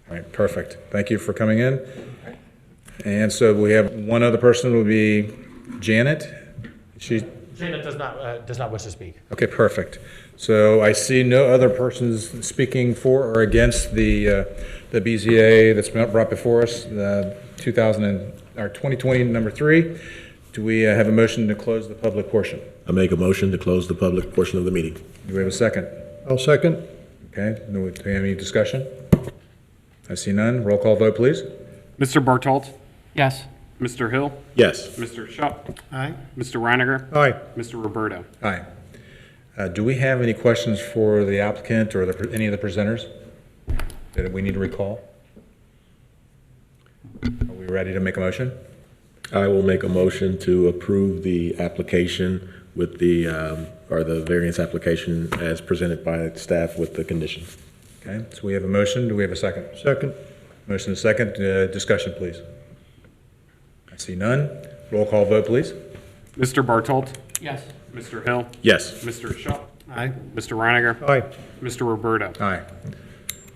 Speaker 1: All right, perfect. Thank you for coming in. And so we have one other person, will be Janet.
Speaker 2: Janet does not wish to speak.
Speaker 1: Okay, perfect. So I see no other persons speaking for or against the BZA that's been brought before us, the 2020 number 3. Do we have a motion to close the public portion?
Speaker 8: I make a motion to close the public portion of the meeting.
Speaker 1: Do we have a second?
Speaker 11: I'll second.
Speaker 1: Okay, do we have any discussion? I see none. Roll call vote, please.
Speaker 5: Mr. Bartolt,
Speaker 6: Yes.
Speaker 5: Mr. Hill,
Speaker 8: Yes.
Speaker 5: Mr. Schehr,
Speaker 12: Aye.
Speaker 5: Mr. Reiniger,
Speaker 11: Aye.
Speaker 5: Mr. Roberto.
Speaker 1: Aye. Do we have any questions for the applicant or any of the presenters that we need to recall? Are we ready to make a motion?
Speaker 8: I will make a motion to approve the application with or the variance application as presented by staff with the conditions.
Speaker 1: Okay, so we have a motion. Do we have a second?
Speaker 11: Second.
Speaker 1: Motion is second. Discussion, please. I see none. Roll call vote, please.
Speaker 5: Mr. Bartolt,
Speaker 6: Yes.
Speaker 5: Mr. Hill,
Speaker 8: Yes.
Speaker 5: Mr. Schehr,
Speaker 12: Aye.
Speaker 5: Mr. Reiniger,
Speaker 11: Aye.
Speaker 5: Mr. Roberto.
Speaker 1: Aye.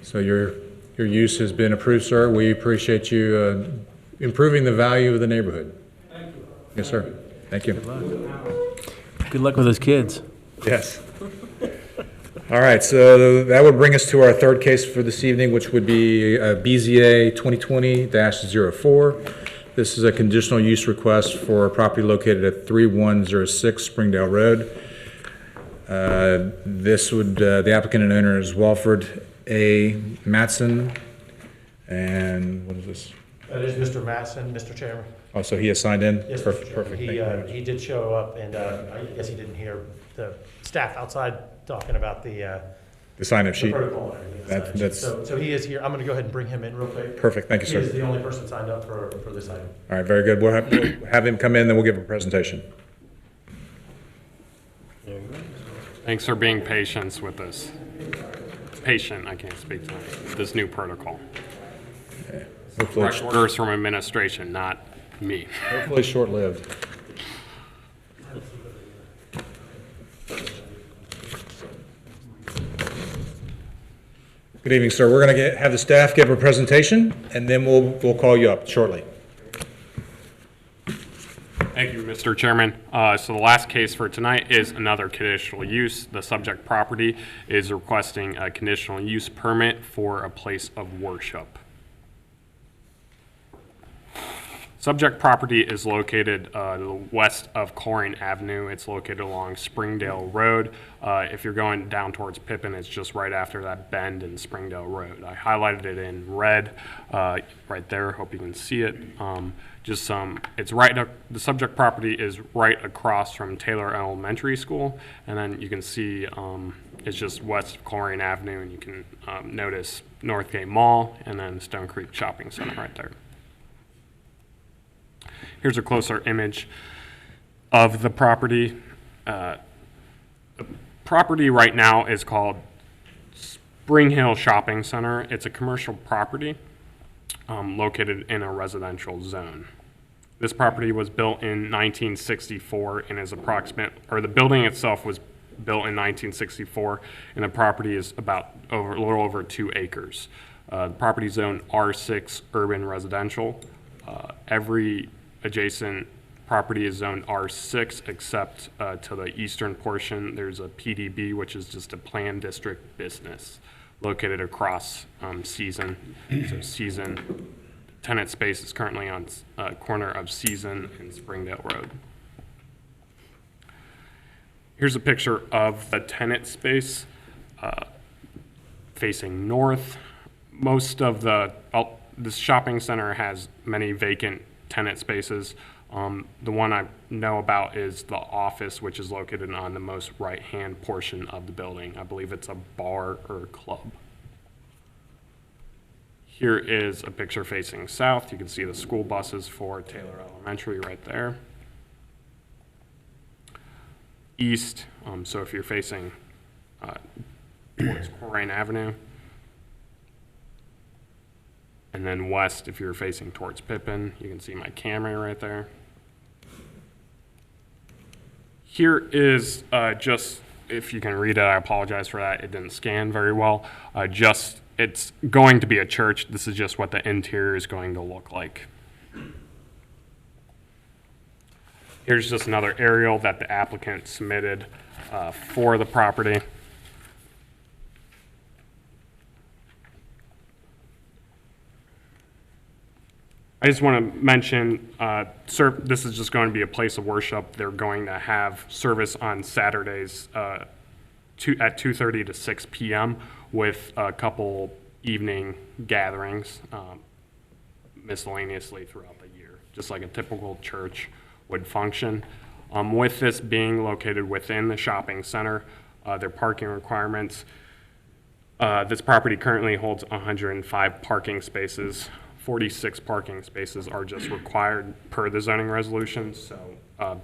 Speaker 1: So your use has been approved, sir. We appreciate you improving the value of the neighborhood. Thank you. Yes, sir. Thank you.
Speaker 9: Good luck with those kids.
Speaker 1: Yes. All right, so that would bring us to our third case for this evening, which would be BZA 2020-04. This is a conditional use request for a property located at 3106 Springdale Road. The applicant and owner is Walfred A. Mattson. And what is this?
Speaker 2: That is Mr. Mattson, Mr. Chairman.
Speaker 1: Oh, so he has signed in?
Speaker 2: Yes, Mr.
Speaker 1: Perfect.
Speaker 2: Chairman.
Speaker 1: Thank you very much.
Speaker 2: He did show up, and I guess he didn't hear the staff outside talking about the
Speaker 1: sign-up sheet.
Speaker 2: protocol and everything.
Speaker 1: That's
Speaker 2: So he is here. I'm going to go ahead and bring him in real quick.
Speaker 1: perfect. Thank you,
Speaker 2: He is
Speaker 1: sir.
Speaker 2: the only person signed up for this item.
Speaker 1: All right, very good. We'll have him come in, then we'll give a presentation.
Speaker 5: Thanks for being patient with this. Patient, I can't speak tonight, this new protocol.
Speaker 1: Hopefully,
Speaker 5: Direct orders from administration, not me.
Speaker 1: hopefully short-lived. Good evening, sir. We're going to have the staff give a presentation, and then we'll call you up shortly.
Speaker 5: Thank you, Mr. Chairman. So the last case for tonight is another conditional use. The subject property is requesting a conditional use permit for a place of worship. Subject property is located west of Colerain Avenue. It's located along Springdale Road. If you're going down towards Pippin, it's just right after that bend in Springdale Road. I highlighted it in red right there. Hope you can see it. It's right. The subject property is right across from Taylor Elementary School, and then you can see it's just west of Colerain Avenue, and you can notice Northgate Mall and then Stone Creek Shopping Center right there. Here's a closer image of the property. The property right now is called Spring Hill Shopping Center. It's a commercial property located in a residential zone. This property was built in 1964 and is the building itself was built in 1964, and the property is a little over 2 acres. The property is zoned R6 urban residential. Every adjacent property is zoned R6, except to the eastern portion, there's a PDB, which is just a planned district business located across Season. So Season, tenant space is currently on corner of Season and Springdale Road. Here's a picture of the tenant space facing north. Most of this shopping center has many vacant tenant spaces. The one I know about is the office, which is located on the most right-hand portion of the building. I believe it's a bar or club. Here is a picture facing south. You can see the school buses for Taylor Elementary right there. East, so if you're facing towards Colerain Avenue. And then west, if you're facing towards Pippin, you can see my camera right there. Here is just, if you can read it, I apologize for that. It didn't scan very well. It's going to be a church. This is just what the interior is going to look like. Here's just another aerial that the applicant submitted for the property. I just want to mention, this is just going to be a place of worship. They're going to have service on Saturdays at 2:30 to 6 p.m. with a couple evening gatherings miscellaneously throughout the year, just like a typical church would function. With this being located within the shopping center, their parking requirements, this property currently holds 105 parking spaces. 46 parking spaces are just required per the zoning resolution, so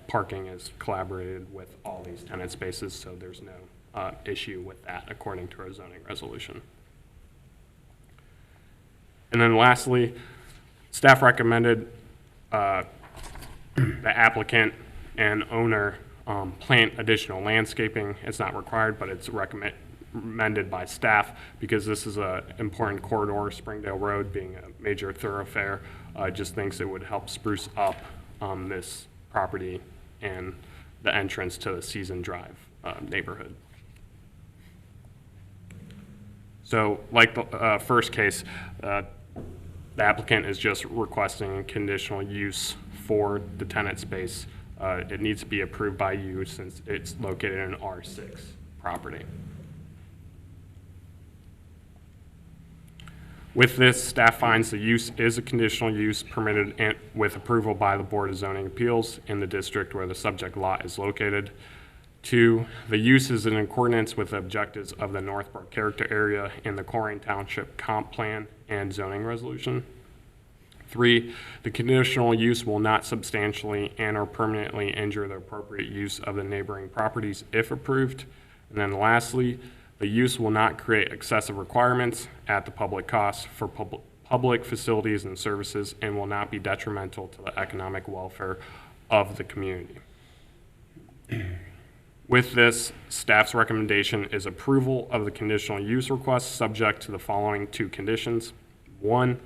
Speaker 5: parking is collaborated with all these tenant spaces, so there's no issue with that according to our zoning resolution. And then lastly, staff recommended the applicant and owner plant additional landscaping. It's not required, but it's recommended by staff because this is an important corridor, Springdale Road being a major thoroughfare. Just thinks it would help spruce up this property and the entrance to the Season Drive neighborhood. So like the first case, the applicant is just requesting conditional use for the tenant space. It needs to be approved by you since it's located in an R6 property. With this, staff finds the use is a conditional use permitted with approval by the Board of Zoning Appeals in the district where the subject lot is located. 2, the use is in accordance with the objectives of the Northbrook Character Area in the Colerain Township Comp Plan and Zoning Resolution. 3, the conditional use will not substantially and or permanently injure the appropriate use of the neighboring properties if approved. And then lastly, the use will not create excessive requirements at the public cost for public facilities and services and will not be detrimental to the economic welfare of the community. With this, staff's recommendation is approval of the conditional use request subject to the following 2 conditions. 1,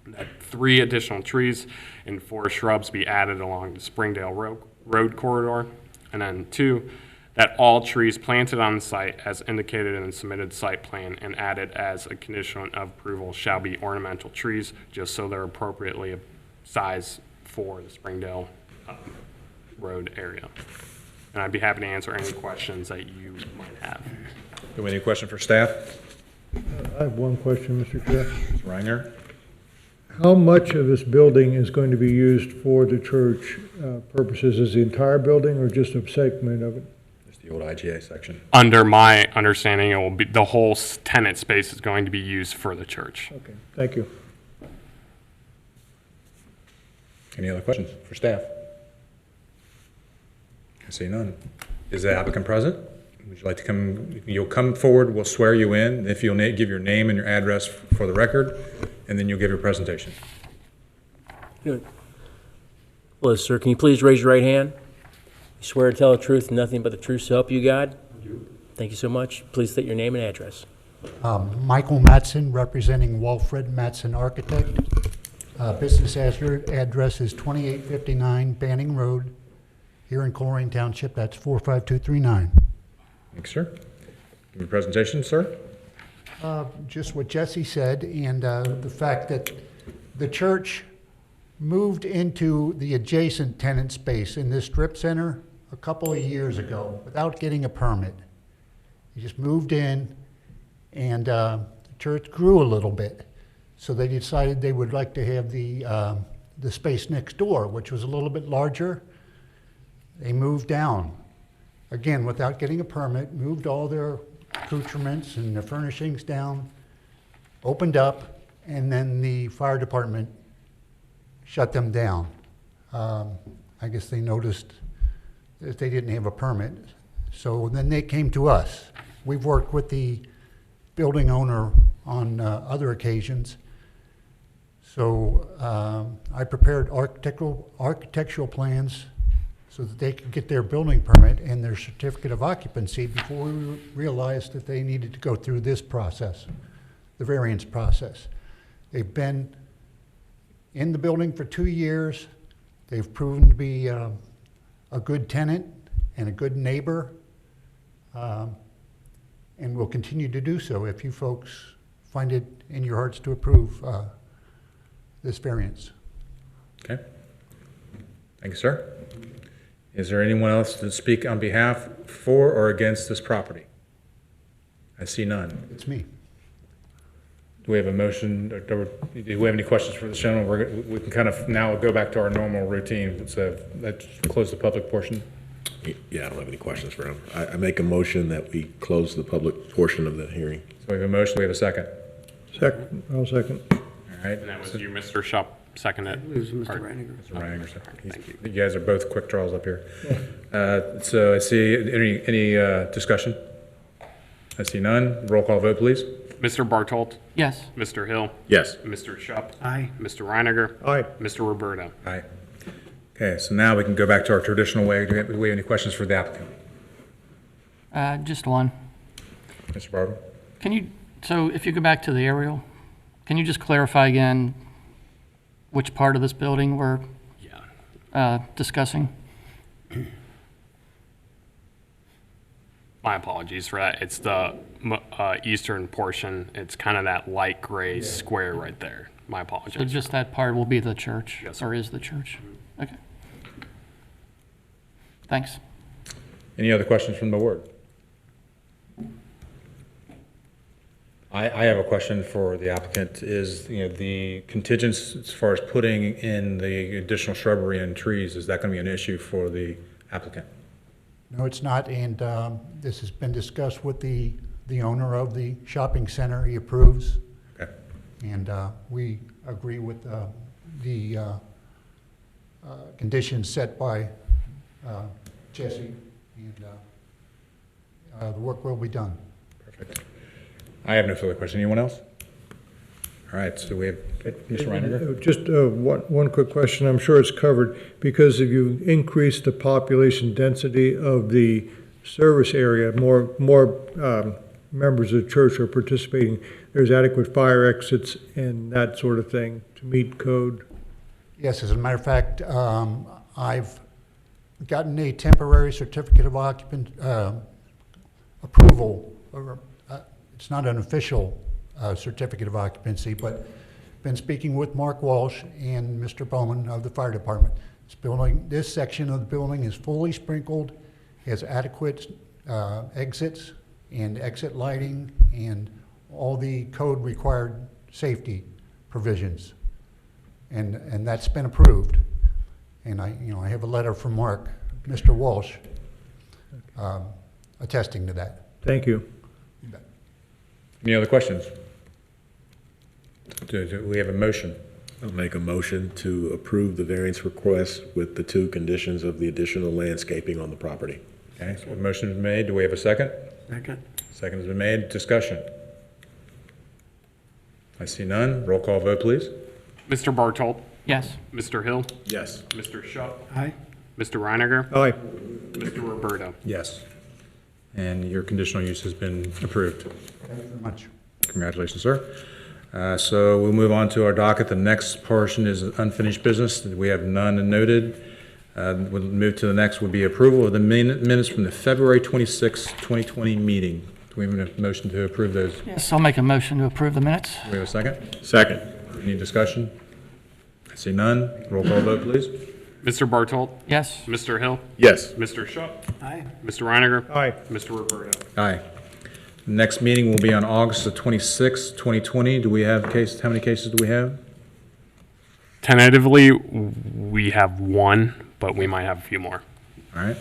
Speaker 5: that 3 additional trees and 4 shrubs be added along the Springdale Road corridor. And then 2, that all trees planted on the site as indicated in the submitted site plan and added as a condition of approval shall be ornamental trees, just so they're appropriately sized for the Springdale Road area. And I'd be happy to answer any questions that you might have.
Speaker 1: Do we have any question for staff?
Speaker 11: I have one question, Mr. Chair.
Speaker 1: Ms. Reiner?
Speaker 11: How much of this building is going to be used for the church purposes? Is the entire building or just a segment of it?
Speaker 1: It's the old IGA section.
Speaker 5: Under my understanding, it will be the whole tenant space is going to be used for the church.
Speaker 11: Okay, thank you.
Speaker 1: Any other questions for staff? I see none. Is the applicant present? Would you like to come? You'll come forward, we'll swear you in. If you'll give your name and your address for the record, and then you'll give your presentation.
Speaker 9: Good. Well, sir, can you please raise your right hand? You swear to tell the truth and nothing but the truth, so help you God? I do. Thank you so much. Please state your name and address.
Speaker 15: Michael Mattson, representing Walfred Mattson Architect. Business address is 2859 Banning Road, here in Colerain Township. That's 45239.
Speaker 1: Thanks, sir. Give your presentation, sir.
Speaker 15: Just what Jesse said, and the fact that the church moved into the adjacent tenant space in this strip center a couple of years ago without getting a permit. He just moved in, and the church grew a little bit. So they decided they would like to have the space next door, which was a little bit larger. They moved down, again, without getting a permit, moved all their accoutrements and their furnishings down, opened up, and then the fire department shut them down. I guess they noticed that they didn't have a permit. So then they came to us. We've worked with the building owner on other occasions. So I prepared architectural plans so that they could get their building permit and their certificate of occupancy before we realized that they needed to go through this process, the variance process. They've been in the building for 2 years. They've proven to be a good tenant and a good neighbor, and will continue to do so if you folks find it in your hearts to approve this variance.
Speaker 1: Okay. Thank you, sir. Is there anyone else to speak on behalf for or against this property? I see none.
Speaker 15: It's me.
Speaker 1: Do we have a motion, or do we have any questions for the gentleman? We can kind of now go back to our normal routine. So let's close the public portion.
Speaker 8: Yeah, I don't have any questions for him. I make a motion that we close the public portion of the hearing.
Speaker 1: So we have a motion, we have a second.
Speaker 11: Second, I'll second.
Speaker 1: All right.
Speaker 5: And that was you, Mr. Shop, second it.
Speaker 12: It was Mr. Reiniger.
Speaker 1: Mr. Reiniger, sir. You guys are both quick draws up here. So I see, any discussion? I see none. Roll call vote, please.
Speaker 5: Mr. Bartolt?
Speaker 6: Yes.
Speaker 5: Mr. Hill?
Speaker 8: Yes.
Speaker 5: Mr. Shop?
Speaker 12: Aye.
Speaker 5: Mr. Reiniger?
Speaker 11: Aye.
Speaker 5: Mr. Roberta?
Speaker 1: Aye. Okay, so now we can go back to our traditional way. Do we have any questions for the applicant?
Speaker 6: Just one.
Speaker 1: Mr. Barber?
Speaker 6: So if you go back to the aerial, can you just clarify again which part of this building we're discussing?
Speaker 5: My apologies for that. It's the eastern portion. It's kind of that light gray square right there. My apologies.
Speaker 6: So just that part will be the church?
Speaker 5: Yes, sir.
Speaker 6: Or is the church? Okay. Thanks.
Speaker 1: Any other questions from the board? I have a question for the applicant. Is, the contingents as far as putting in the additional shrubbery and trees, is that going to be an issue for the applicant?
Speaker 15: No, it's not, and this has been discussed with the owner of the shopping center. He approves.
Speaker 1: Okay.
Speaker 15: And we agree with the conditions set by Jesse, and the work will be done.
Speaker 1: Perfect. I have no further questions. Anyone else? All right, so we have Mr. Reiniger.
Speaker 11: Just one quick question. I'm sure it's covered, because if you increase the population density of the service area, more members of the church are participating. There's adequate fire exits and that sort of thing to meet code.
Speaker 15: Yes, as a matter of fact, I've gotten a temporary certificate of occupant approval. It's not an official certificate of occupancy, but been speaking with Mark Walsh and Mr. Bowman of the fire department. This section of the building is fully sprinkled, has adequate exits and exit lighting and all the code required safety provisions. And that's been approved. And I have a letter from Mark, Mr. Walsh, attesting to that.
Speaker 11: Thank you.
Speaker 15: You bet.
Speaker 1: Any other questions? Do we have a motion?
Speaker 8: I'll make a motion to approve the variance request with the 2 conditions of the additional landscaping on the property.
Speaker 1: Okay, so a motion is made. Do we have a second?
Speaker 12: Second.
Speaker 1: Second has been made. Discussion. I see none. Roll call vote, please.
Speaker 5: Mr. Bartolt?
Speaker 6: Yes.
Speaker 5: Mr. Hill?
Speaker 8: Yes.
Speaker 5: Mr. Shop?
Speaker 12: Aye.
Speaker 5: Mr. Reiniger?
Speaker 11: Aye.
Speaker 5: Mr. Roberta?
Speaker 1: Yes. And your conditional use has been approved.
Speaker 15: Thank you very much.
Speaker 1: Congratulations, sir. So we'll move on to our docket. The next portion is unfinished business. We have none noted. We'll move to the next would be approval of the minutes from the February 26, 2020 meeting. Do we have a motion to approve those?
Speaker 6: Yes, I'll make a motion to approve the minutes.
Speaker 1: Do we have a second?
Speaker 8: Second.
Speaker 1: Any discussion? I see none. Roll call vote, please.
Speaker 5: Mr. Bartold?
Speaker 6: Yes.
Speaker 5: Mr. Hill?
Speaker 8: Yes.
Speaker 5: Mr. Schupp?
Speaker 12: Aye.
Speaker 5: Mr. Reiniger?
Speaker 11: Aye.
Speaker 5: Mr. Roberto?
Speaker 1: Aye. Next meeting will be on August the 26th, 2020. Do we have cases? How many cases do we have?
Speaker 5: Tentatively, we have one, but we might have a few more.
Speaker 1: All right.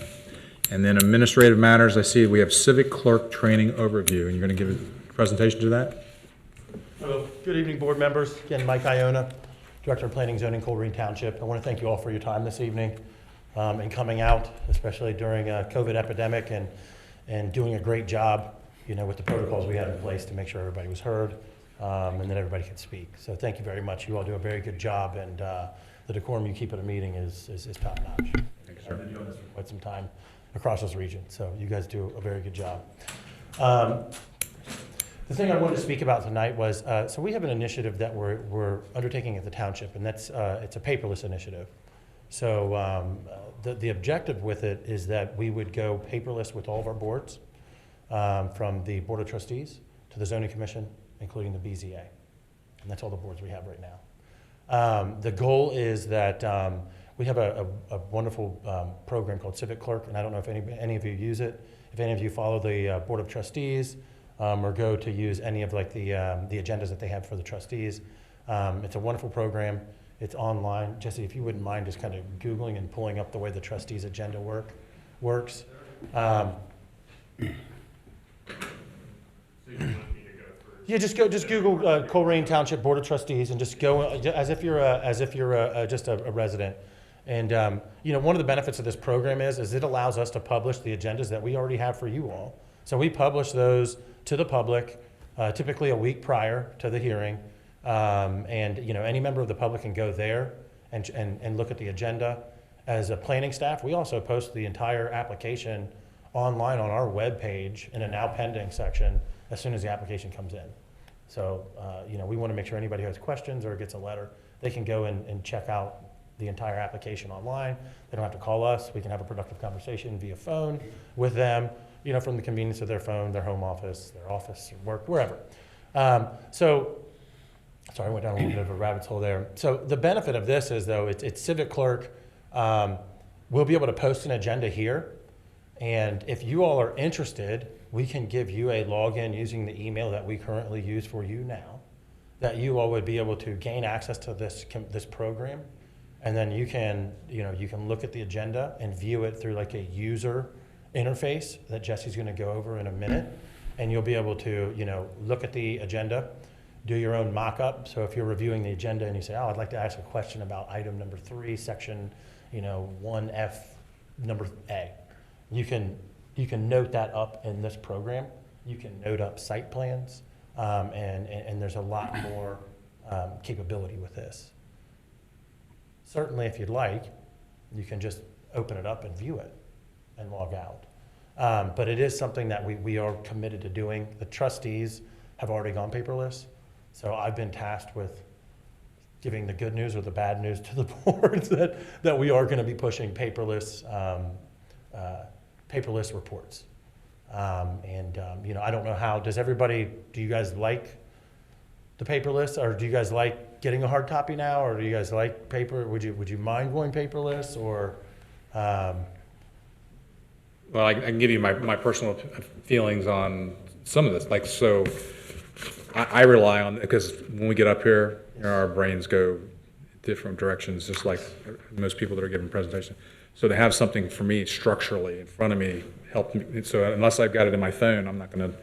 Speaker 1: And then administrative matters, I see we have civic clerk training overview, and you're going to give a presentation to that?
Speaker 2: Hello. Good evening, board members. Again, Mike Iona, Director of Planning Zoning, Colerain Township. I want to thank you all for your time this evening and coming out, especially during a COVID epidemic, and doing a great job, with the protocols we had in place to make sure everybody was heard and that everybody could speak. So thank you very much. You all do a very good job, and the decorum you keep at a meeting is top notch. I've been doing this for quite some time across this region, so you guys do a very good job. The thing I wanted to speak about tonight was, so we have an initiative that we're undertaking at the township, and that's it's a paperless initiative. So the objective with it is that we would go paperless with all of our boards, from the Board of Trustees to the Zoning Commission, including the BZA. And that's all the boards we have right now. The goal is that we have a wonderful program called Civic Clerk, and I don't know if any of you use it. If any of you follow the Board of Trustees or go to use any of the agendas that they have for the trustees, it's a wonderful program. It's online. Jesse, if you wouldn't mind just kind of Googling and pulling up the way the trustees agenda works. Yeah, just Google Colerain Township Board of Trustees and just go as if you're just a resident. And one of the benefits of this program is it allows us to publish the agendas that we already have for you all. So we publish those to the public, typically a week prior to the hearing, and any member of the public can go there and look at the agenda. As a planning staff, we also post the entire application online on our webpage in a now pending section as soon as the application comes in. So, we want to make sure anybody who has questions or gets a letter, they can go and check out the entire application online. They don't have to call us. We can have a productive conversation via phone with them, from the convenience of their phone, their home office, their office, work, wherever. Sorry, I went down a little bit of a rabbit hole there. So the benefit of this is, though, it's Civic Clerk. We'll be able to post an agenda here. And if you all are interested, we can give you a login using the email that we currently use for you now, that you all would be able to gain access to this program. And then you can look at the agenda and view it through like a user interface that Jesse's going to go over in a minute. And you'll be able to, look at the agenda, do your own mock-up. So if you're reviewing the agenda and you say, I'd like to ask a question about item number 3, section, 1F, number A. You can note that up in this program. You can note up site plans, and there's a lot more capability with this. Certainly, if you'd like, you can just open it up and view it and log out. But it is something that we are committed to doing. The trustees have already gone paperless, so I've been tasked with giving the good news or the bad news to the boards that we are going to be pushing paperless reports. I don't know how, do you guys like the paperless, or do you guys like getting a hard copy now, or do you guys like paper? Would you mind going paperless, or?
Speaker 1: Well, I can give you my personal feelings on some of this. I rely on, because when we get up here, our brains go different directions, just like most people that are giving presentations. So to have something for me structurally in front of me helped me. So unless I've got it in my phone, I'm not going to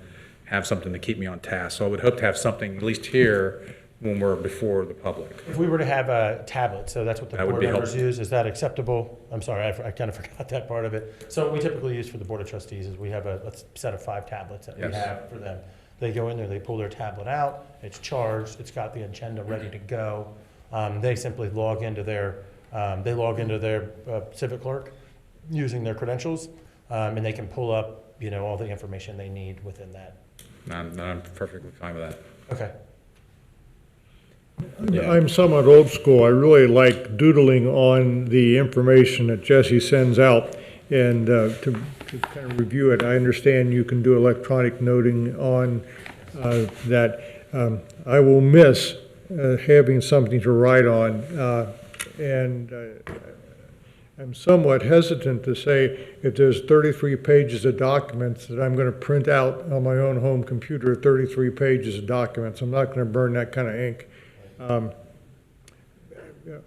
Speaker 1: have something to keep me on task. So I would hope to have something at least here when we're before the public.
Speaker 2: If we were to have a tablet, so that's what the board members use, is that acceptable? I'm sorry, I kind of forgot that part of it. So what we typically use for the Board of Trustees is we have a set of 5 tablets that we have for them. They go in there, they pull their tablet out, it's charged, it's got the agenda ready to go. They simply log into their Civic Clerk using their credentials, and they can pull up all the information they need within that.
Speaker 1: I'm perfectly fine with that.
Speaker 2: Okay.
Speaker 11: I'm somewhat old school. I really like doodling on the information that Jesse sends out and to kind of review it. I understand you can do electronic noting on that. I will miss having something to write on, and I'm somewhat hesitant to say if there's 33 pages of documents that I'm going to print out on my own home computer, 33 pages of documents. I'm not going to burn that kind of ink.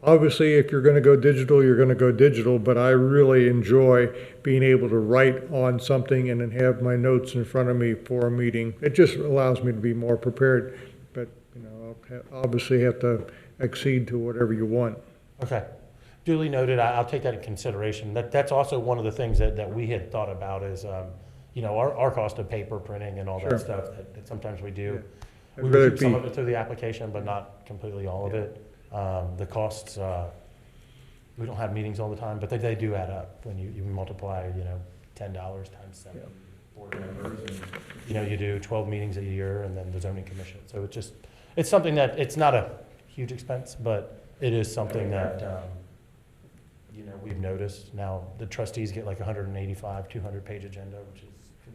Speaker 11: Obviously, if you're going to go digital, you're going to go digital, but I really enjoy being able to write on something and then have my notes in front of me for a meeting. It just allows me to be more prepared, but I'll obviously have to accede to whatever you want.
Speaker 2: Okay. Duly noted. I'll take that in consideration. That's also one of the things that we had thought about is, our cost of paper printing and all
Speaker 11: Sure.
Speaker 2: that stuff that sometimes we do.
Speaker 11: I'd
Speaker 2: We
Speaker 11: rather
Speaker 2: receive some
Speaker 11: be-
Speaker 2: of it through the application, but not completely all of it. The costs, we don't have meetings all the time, but they do add up when you multiply, $10 times 7 board members. And, you do 12 meetings a year and then the zoning commission. So it's something that, it's not a huge expense, but it is something that, we've noticed. Now, the trustees get like 185, 200-page agenda, which is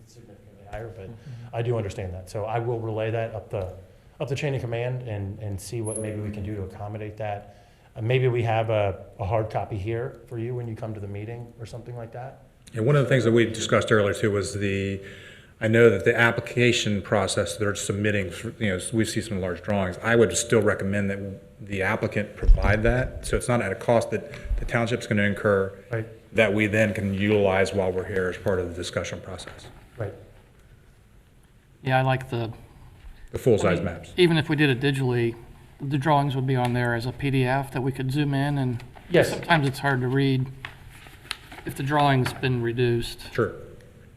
Speaker 2: significantly higher, but I do understand that. So I will relay that up the chain of command and see what maybe we can do to accommodate that. Maybe we have a hard copy here for you when you come to the meeting or something like that.
Speaker 1: And one of the things that we discussed earlier too was I know that the application process they're submitting, we see some large drawings. I would still recommend that the applicant provide that, so it's not at a cost that the township's going to incur,
Speaker 2: Right.
Speaker 1: that we then can utilize while we're here as part of the discussion process.
Speaker 2: Right.
Speaker 6: Yeah, I like the
Speaker 1: full-size maps.
Speaker 6: Even if we did it digitally, the drawings would be on there as a PDF that we could zoom in, and
Speaker 2: Yes.
Speaker 6: sometimes it's hard to read if the drawing's been reduced.
Speaker 1: Sure.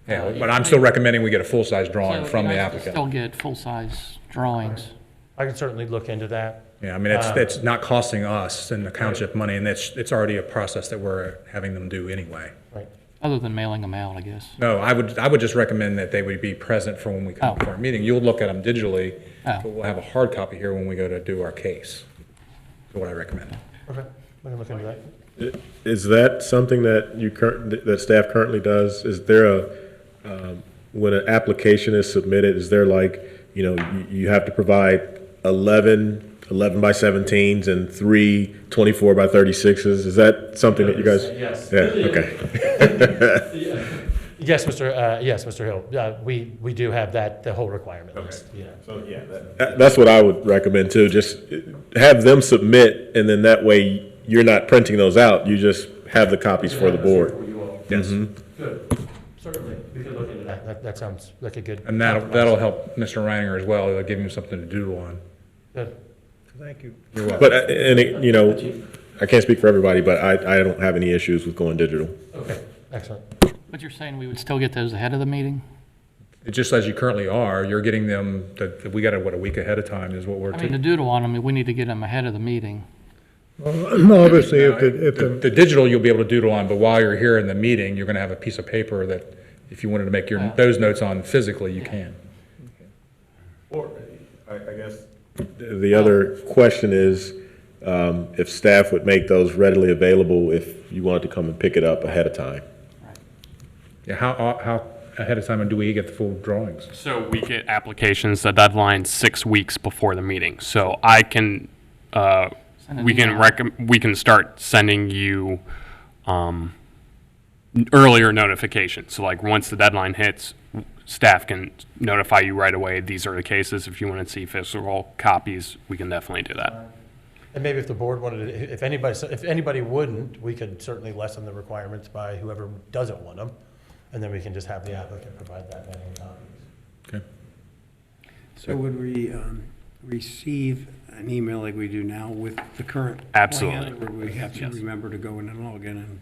Speaker 1: Yeah, but I'm still recommending we get a full-size drawing
Speaker 6: So
Speaker 1: from the
Speaker 6: you guys
Speaker 1: applicant.
Speaker 6: Still get full-size drawings.
Speaker 2: I can certainly look into that.
Speaker 1: Yeah, I mean, it's not costing us and the township money, and it's already a process that we're having them do anyway.
Speaker 2: Right.
Speaker 6: Other than mailing them out, I guess.
Speaker 1: No, I would just recommend that they would be present for when we come for our meeting. You'll look at them digitally, but we'll have a hard copy here when we go to do our case. That's what I recommend.
Speaker 2: Okay, I can look into that.
Speaker 8: Is that something that that staff currently does? Is there when an application is submitted, is there you have to provide 11 by 17s and 3 24 by 36s? Is that something that you guys?
Speaker 2: Yes.
Speaker 8: Yeah, okay.
Speaker 2: Yes, Mr. Hill. We do have the whole requirement list. Yeah.
Speaker 8: So, yeah, that's what I would recommend too. Just have them submit, and then that way you're not printing those out. You just have the copies for the board.
Speaker 1: Yes.
Speaker 2: Good. Certainly, we could look into that. That sounds like a good.
Speaker 1: And that'll help Mr. Reininger as well. It'll give him something to doodle on.
Speaker 2: Good.
Speaker 11: Thank you.
Speaker 1: You're welcome.
Speaker 8: But, I can't speak for everybody, but I don't have any issues with going digital.
Speaker 2: Okay, excellent.
Speaker 6: But you're saying we would still get those ahead of the meeting?
Speaker 1: It just as you currently are, you're getting them, we got it, a week ahead of time is what we're.
Speaker 6: I mean, to doodle on them, we need to get them ahead of the meeting.
Speaker 11: Well, obviously, if
Speaker 1: The digital you'll be able to doodle on, but while you're here in the meeting, you're going to have a piece of paper that if you wanted to make those notes on physically, you can.
Speaker 8: Or, I guess. The other question is, if staff would make those readily available if you wanted to come and pick it up ahead of time.
Speaker 1: Yeah, how ahead of time do we get the full drawings?
Speaker 5: So we get applications, the deadline 6 weeks before the meeting. So I can, we can start sending you earlier notification. So like once the deadline hits, staff can notify you right away. These are the cases. If you want to see physical copies, we can definitely do that.
Speaker 2: And maybe if the board wanted to, if anybody wouldn't, we could certainly lessen the requirements by whoever doesn't want them. And then we can just have the applicant provide that many copies.
Speaker 1: Okay.
Speaker 12: So would we receive an email like we do now with the current
Speaker 5: Absolutely.
Speaker 12: plan? Or would we have to remember to go in and log in and?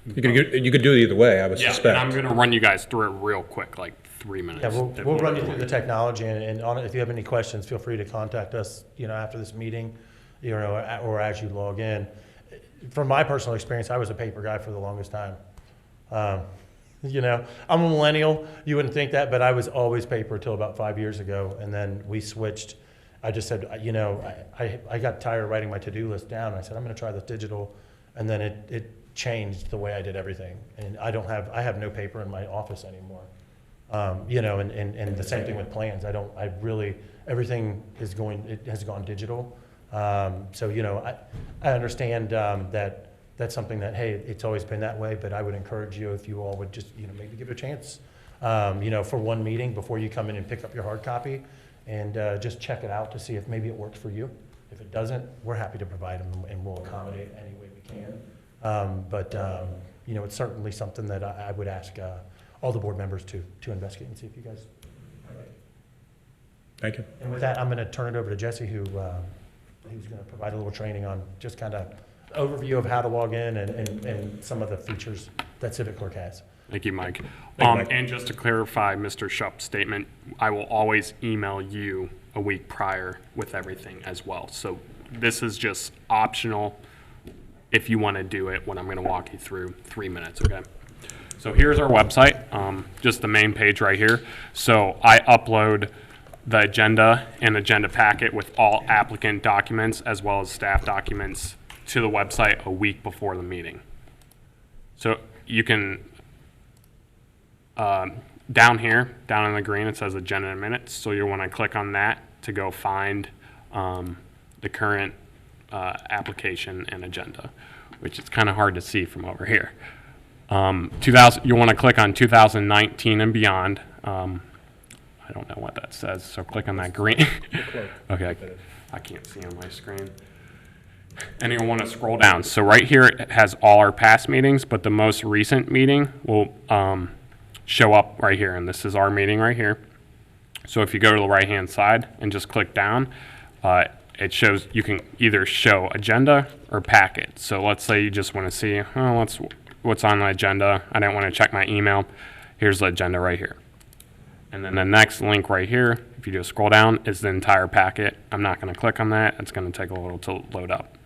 Speaker 1: You could do it either way, I would
Speaker 5: Yeah,
Speaker 1: suspect.
Speaker 5: and I'm going to run you guys through it real quick, like 3 minutes.
Speaker 2: Yeah, we'll run you through the technology, and on it, if you have any questions, feel free to contact us, after this meeting, or as you log in. From my personal experience, I was a paper guy for the longest time. I'm a millennial. You wouldn't think that, but I was always paper until about 5 years ago, and then we switched, I just said, you know, I got tired of writing my to-do list down. I said, I'm gonna try this digital, and then it changed the way I did everything. And I have no paper in my office anymore. You know, and the same thing with plans. Everything has gone digital. So, you know, I understand that that's something that, hey, it's always been that way, but I would encourage you if you all would just, you know, maybe give it a chance, you know, for one meeting before you come in and pick up your hard copy, and just check it out to see if maybe it works for you. If it doesn't, we're happy to provide them, and we'll accommodate any way we can. But you know, it's certainly something that I would ask all the board members to investigate and see if you guys.
Speaker 1: Thank you.
Speaker 2: And with that, I'm going to turn it over to Jesse, who's going to provide a little training on just kind of overview of how to log in and some of the features that Civic Clerk has.
Speaker 5: Thank you, Mike.
Speaker 1: Mike.
Speaker 5: And just to clarify Mr. Shup's statement, I will always email you a week prior with everything as well. So this is just optional if you want to do it, what I'm going to walk you through 3 minutes, okay? So here's our website, just the main page right here. So I upload the agenda and agenda packet with all applicant documents as well as staff documents to the website a week before the meeting. So you can, down here, down in the green, it says agenda and minutes. So you'll want to click on that to go find the current application and agenda, which is kind of hard to see from over here. You want to click on 2019 and beyond. I don't know what that says, so click on that green. Okay, I can't see on my screen. And you'll want to scroll down. So right here it has all our past meetings, but the most recent meeting will show up right here, and this is our meeting right here. So if you go to the right-hand side and just click down, it shows you can either show agenda or packet. So let's say you just want to see what's on the agenda. I didn't want to check my email. Here's the agenda right here. And then the next link right here, if you just scroll down, is the entire packet. I'm not going to click on that. It's going to take a little to load up.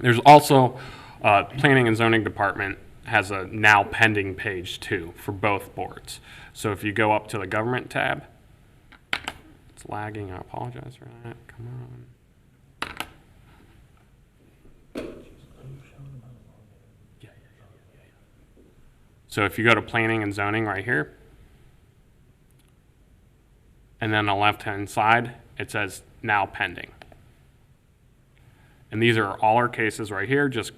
Speaker 5: There's also Planning and Zoning Department has a now pending page too for both boards. So if you go up to the government tab, it's lagging. I apologize for that. Come on. So if you go to Planning and Zoning right here, and then on the left-hand side, it says now pending. And these are all our cases right here, just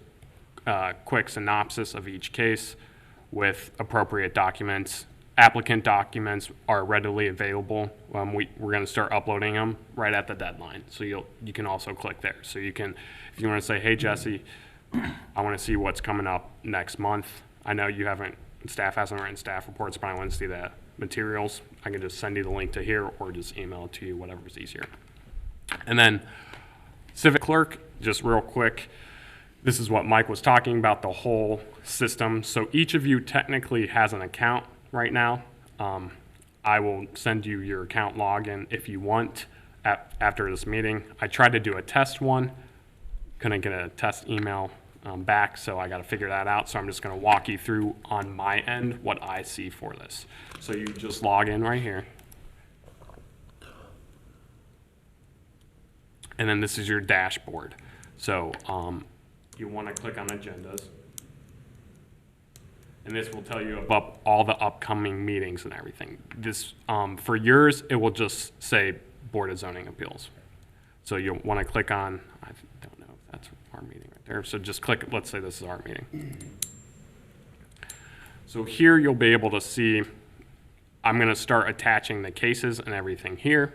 Speaker 5: quick synopsis of each case with appropriate documents. Applicant documents are readily available. We're going to start uploading them right at the deadline. So you can also click there. So you can, if you want to say, hey, Jesse, I want to see what's coming up next month. I know staff hasn't written staff reports, but I want to see the materials. I can just send you the link to here or just email it to you, whatever's easier. And then Civic Clerk, just real quick, this is what Mike was talking about, the whole system. So each of you technically has an account right now. I will send you your account login if you want after this meeting. I tried to do a test one, couldn't get a test email back, so I got to figure that out. So I'm just going to walk you through on my end what I see for this. So you just log in right here. And then this is your dashboard. So you want to click on agendas. And this will tell you about all the upcoming meetings and everything. This, for yours, it will just say Board of Zoning Appeals. So you'll want to click on, I don't know if that's our meeting right there. So just click, let's say this is our meeting. So here you'll be able to see, I'm going to start attaching the cases and everything here.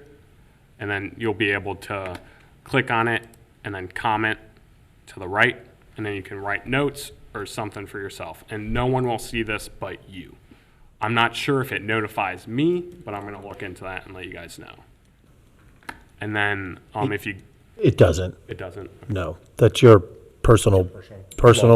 Speaker 5: And then you'll be able to click on it and then comment to the right. And then you can write notes or something for yourself. And no one will see this but you. I'm not sure if it notifies me, but I'm going to look into that and let you guys know. And then if you...
Speaker 9: It doesn't.
Speaker 5: It doesn't?
Speaker 9: No. That's your personal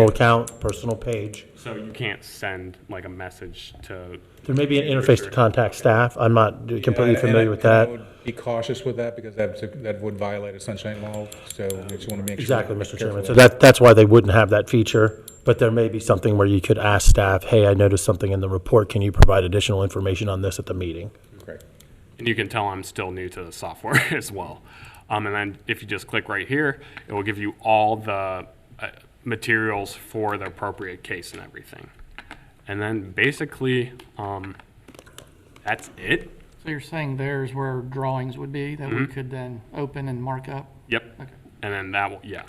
Speaker 9: account, personal page.
Speaker 5: So you can't send like a message to...
Speaker 9: There may be an interface to contact staff. I'm not completely familiar with that.
Speaker 1: I would be cautious with that because that would violate a sunshine law. So we just want to make sure.
Speaker 9: Exactly, Mr. Chairman. So that's why they wouldn't have that feature. But there may be something where you could ask staff, hey, I noticed something in the report. Can you provide additional information on this at the meeting?
Speaker 1: Correct.
Speaker 5: And you can tell I'm still new to the software as well. And then if you just click right here, it will give you all the materials for the appropriate case and everything. And then basically, that's it.
Speaker 6: So you're saying there's where drawings would be that we could then open and mark up?
Speaker 5: Yep.
Speaker 6: Okay.
Speaker 5: And then that will, yeah.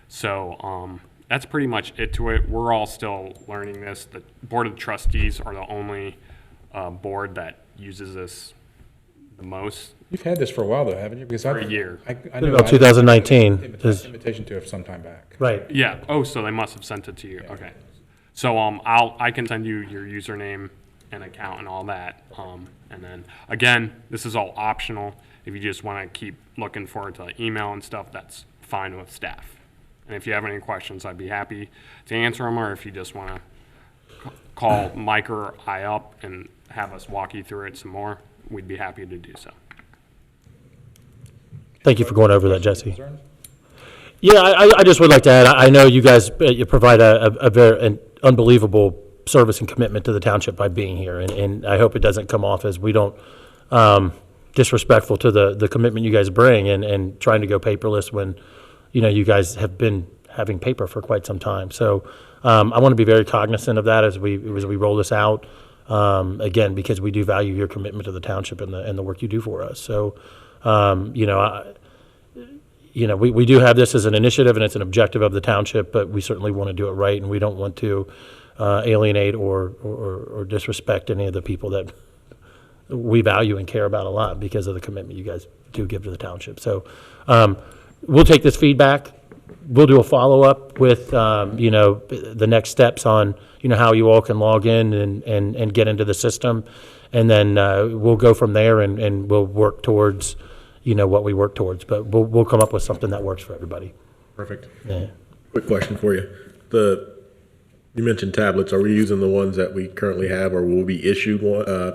Speaker 5: So that's pretty much it to it. We're all still learning this. The Board of Trustees are the only board that uses this the most.
Speaker 1: You've had this for a while though, haven't you? Because
Speaker 5: For a year.
Speaker 1: I know
Speaker 9: About 2019.
Speaker 1: Invitation to it some time back.
Speaker 9: Right.
Speaker 5: Yeah. Oh, so they must have sent it to you. Okay. So I can send you your username and account and all that. And then again, this is all optional. If you just want to keep looking forward to email and stuff, that's fine with staff. And if you have any questions, I'd be happy to answer them. Or if you just want to call Mike or I up and have us walk you through it some more, we'd be happy to do so.
Speaker 9: Thank you for going over that, Jesse. Yeah, I just would like to add, I know you guys you provide an unbelievable service and commitment to the township by being here, and I hope it doesn't come off as we don't disrespectful to the commitment you guys bring and trying to go paperless when, you know, you guys have been having paper for quite some time. So I want to be very cognizant of that as we roll this out, again, because we do value your commitment to the township and the work you do for us. So, we do have this as an initiative and it's an objective of the township, but we certainly want to do it right, and we don't want to alienate or disrespect any of the people that we value and care about a lot because of the commitment you guys do give to the township. So we'll take this feedback. We'll do a follow-up with, the next steps on, how you all can log in and get into the system. And then we'll go from there and we'll work towards, what we work towards. But we'll come up with something that works for everybody.
Speaker 1: Perfect.
Speaker 9: Yeah.
Speaker 8: Quick question for you. You mentioned tablets. Are we using the ones that we currently have, or will we be issued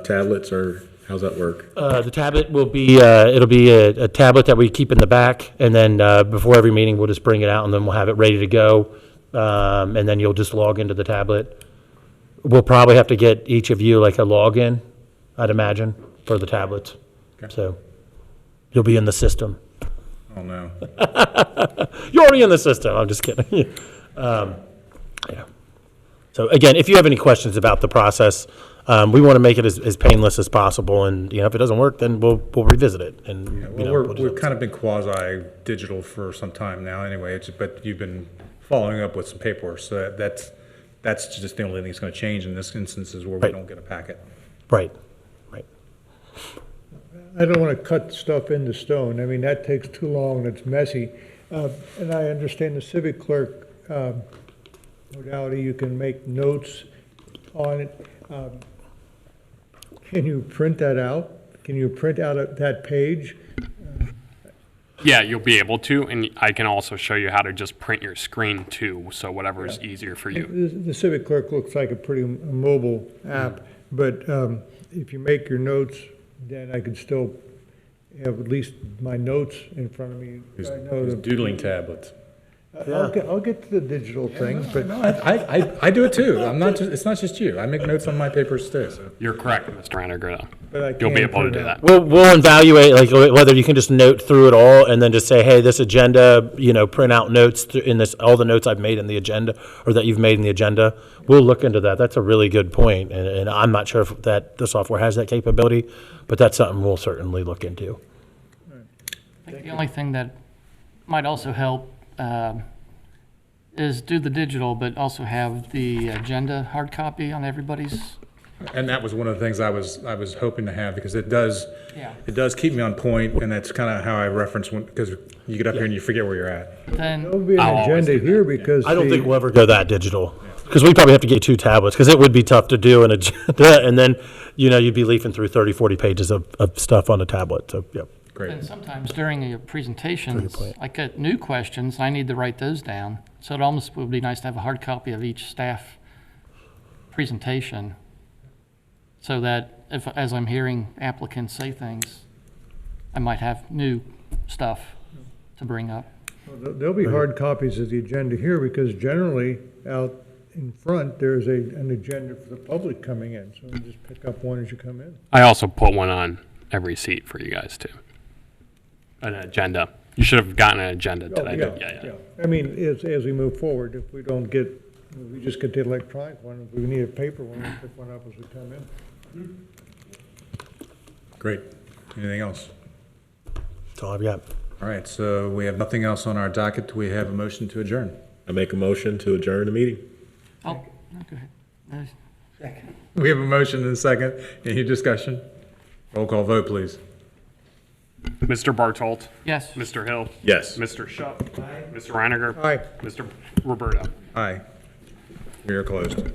Speaker 8: tablets, or how's that work?
Speaker 9: The tablet will be, it'll be a tablet that we keep in the back, and then before every meeting, we'll just bring it out, and then we'll have it ready to go, and then you'll just log into the tablet. We'll probably have to get each of you like a login, I'd imagine, for the tablets.
Speaker 1: Okay.
Speaker 9: So you'll be in the system.
Speaker 1: Oh, no.
Speaker 9: You're already in the system. I'm just kidding. Yeah. So again, if you have any questions about the process, we want to make it as painless as possible. And, if it doesn't work, then we'll revisit it. And
Speaker 1: We've kind of been quasi-digital for some time now anyway, but you've been following up with some paperwork. So that's just the only thing that's going to change in this instance is where we don't get a packet.
Speaker 9: Right.
Speaker 11: I don't want to cut stuff into stone. I mean, that takes too long, it's messy. And I understand the civic clerk modality, you can make notes on it. Can you print that out? Can you print out that page?
Speaker 5: Yeah, you'll be able to, and I can also show you how to just print your screen too, so whatever is easier for you.
Speaker 11: The civic clerk looks like a pretty mobile app, but if you make your notes, then I could still have at least my notes in front of me.
Speaker 1: There's doodling tablets.
Speaker 11: I'll get to the digital thing, but
Speaker 1: I do it too. It's not just you. I make notes on my papers too. So.
Speaker 5: You're correct, Mr. Renner.
Speaker 11: But
Speaker 5: You'll be able to do that.
Speaker 9: We'll evaluate like whether you can just note through it all and then just say, hey, this agenda, print out notes in this, all the notes I've made in the agenda or that you've made in the agenda. We'll look into that. That's a really good point. And I'm not sure if the software has that capability, but that's something we'll certainly look into.
Speaker 6: I think the only thing that might also help is do the digital, but also have the agenda hard copy on everybody's.
Speaker 1: And that was one of the things I was hoping to have, because it does keep me on point, and that's kind of how I reference because you get up here and you forget where you're at.
Speaker 6: Then
Speaker 11: there'll be an agenda here because
Speaker 9: I don't think we'll ever go that digital because we probably have to get 2 tablets because it would be tough to do an agenda, and then you'd be leafing through 30, 40 pages of stuff on a tablet. So yeah.
Speaker 1: Great.
Speaker 6: And sometimes during the presentations, I get new questions, and I need to write those down. So it almost would be nice to have a hard copy of each staff presentation so that as I'm hearing applicants say things, I might have new stuff to bring up.
Speaker 11: Well, there'll be hard copies of the agenda here because generally out in front, there's an agenda for the public coming in. So you just pick up one as you come in.
Speaker 5: I also put one on every seat for you guys too. An agenda You should have gotten an agenda
Speaker 11: Oh,
Speaker 5: today.
Speaker 11: yeah. I mean, as we move forward, if we don't get, if we just get the electronic one, if we need a paper one, we'll pick one up as we come in.
Speaker 1: Great. Anything else?
Speaker 9: That's all I've got.
Speaker 1: All right, so we have nothing else on our docket. Do we have a motion to adjourn?
Speaker 8: I make a motion to adjourn the meeting.
Speaker 6: Oh, go ahead.
Speaker 1: We have a motion and a second. Any discussion? Roll call vote, please.
Speaker 5: Mr. Bartolt.
Speaker 6: Yes.
Speaker 5: Mr. Hill.
Speaker 8: Yes.
Speaker 5: Mr. Shup. Mr. Reiniger.
Speaker 11: Aye.
Speaker 5: Mr. Roberta.
Speaker 1: Aye. We are closed.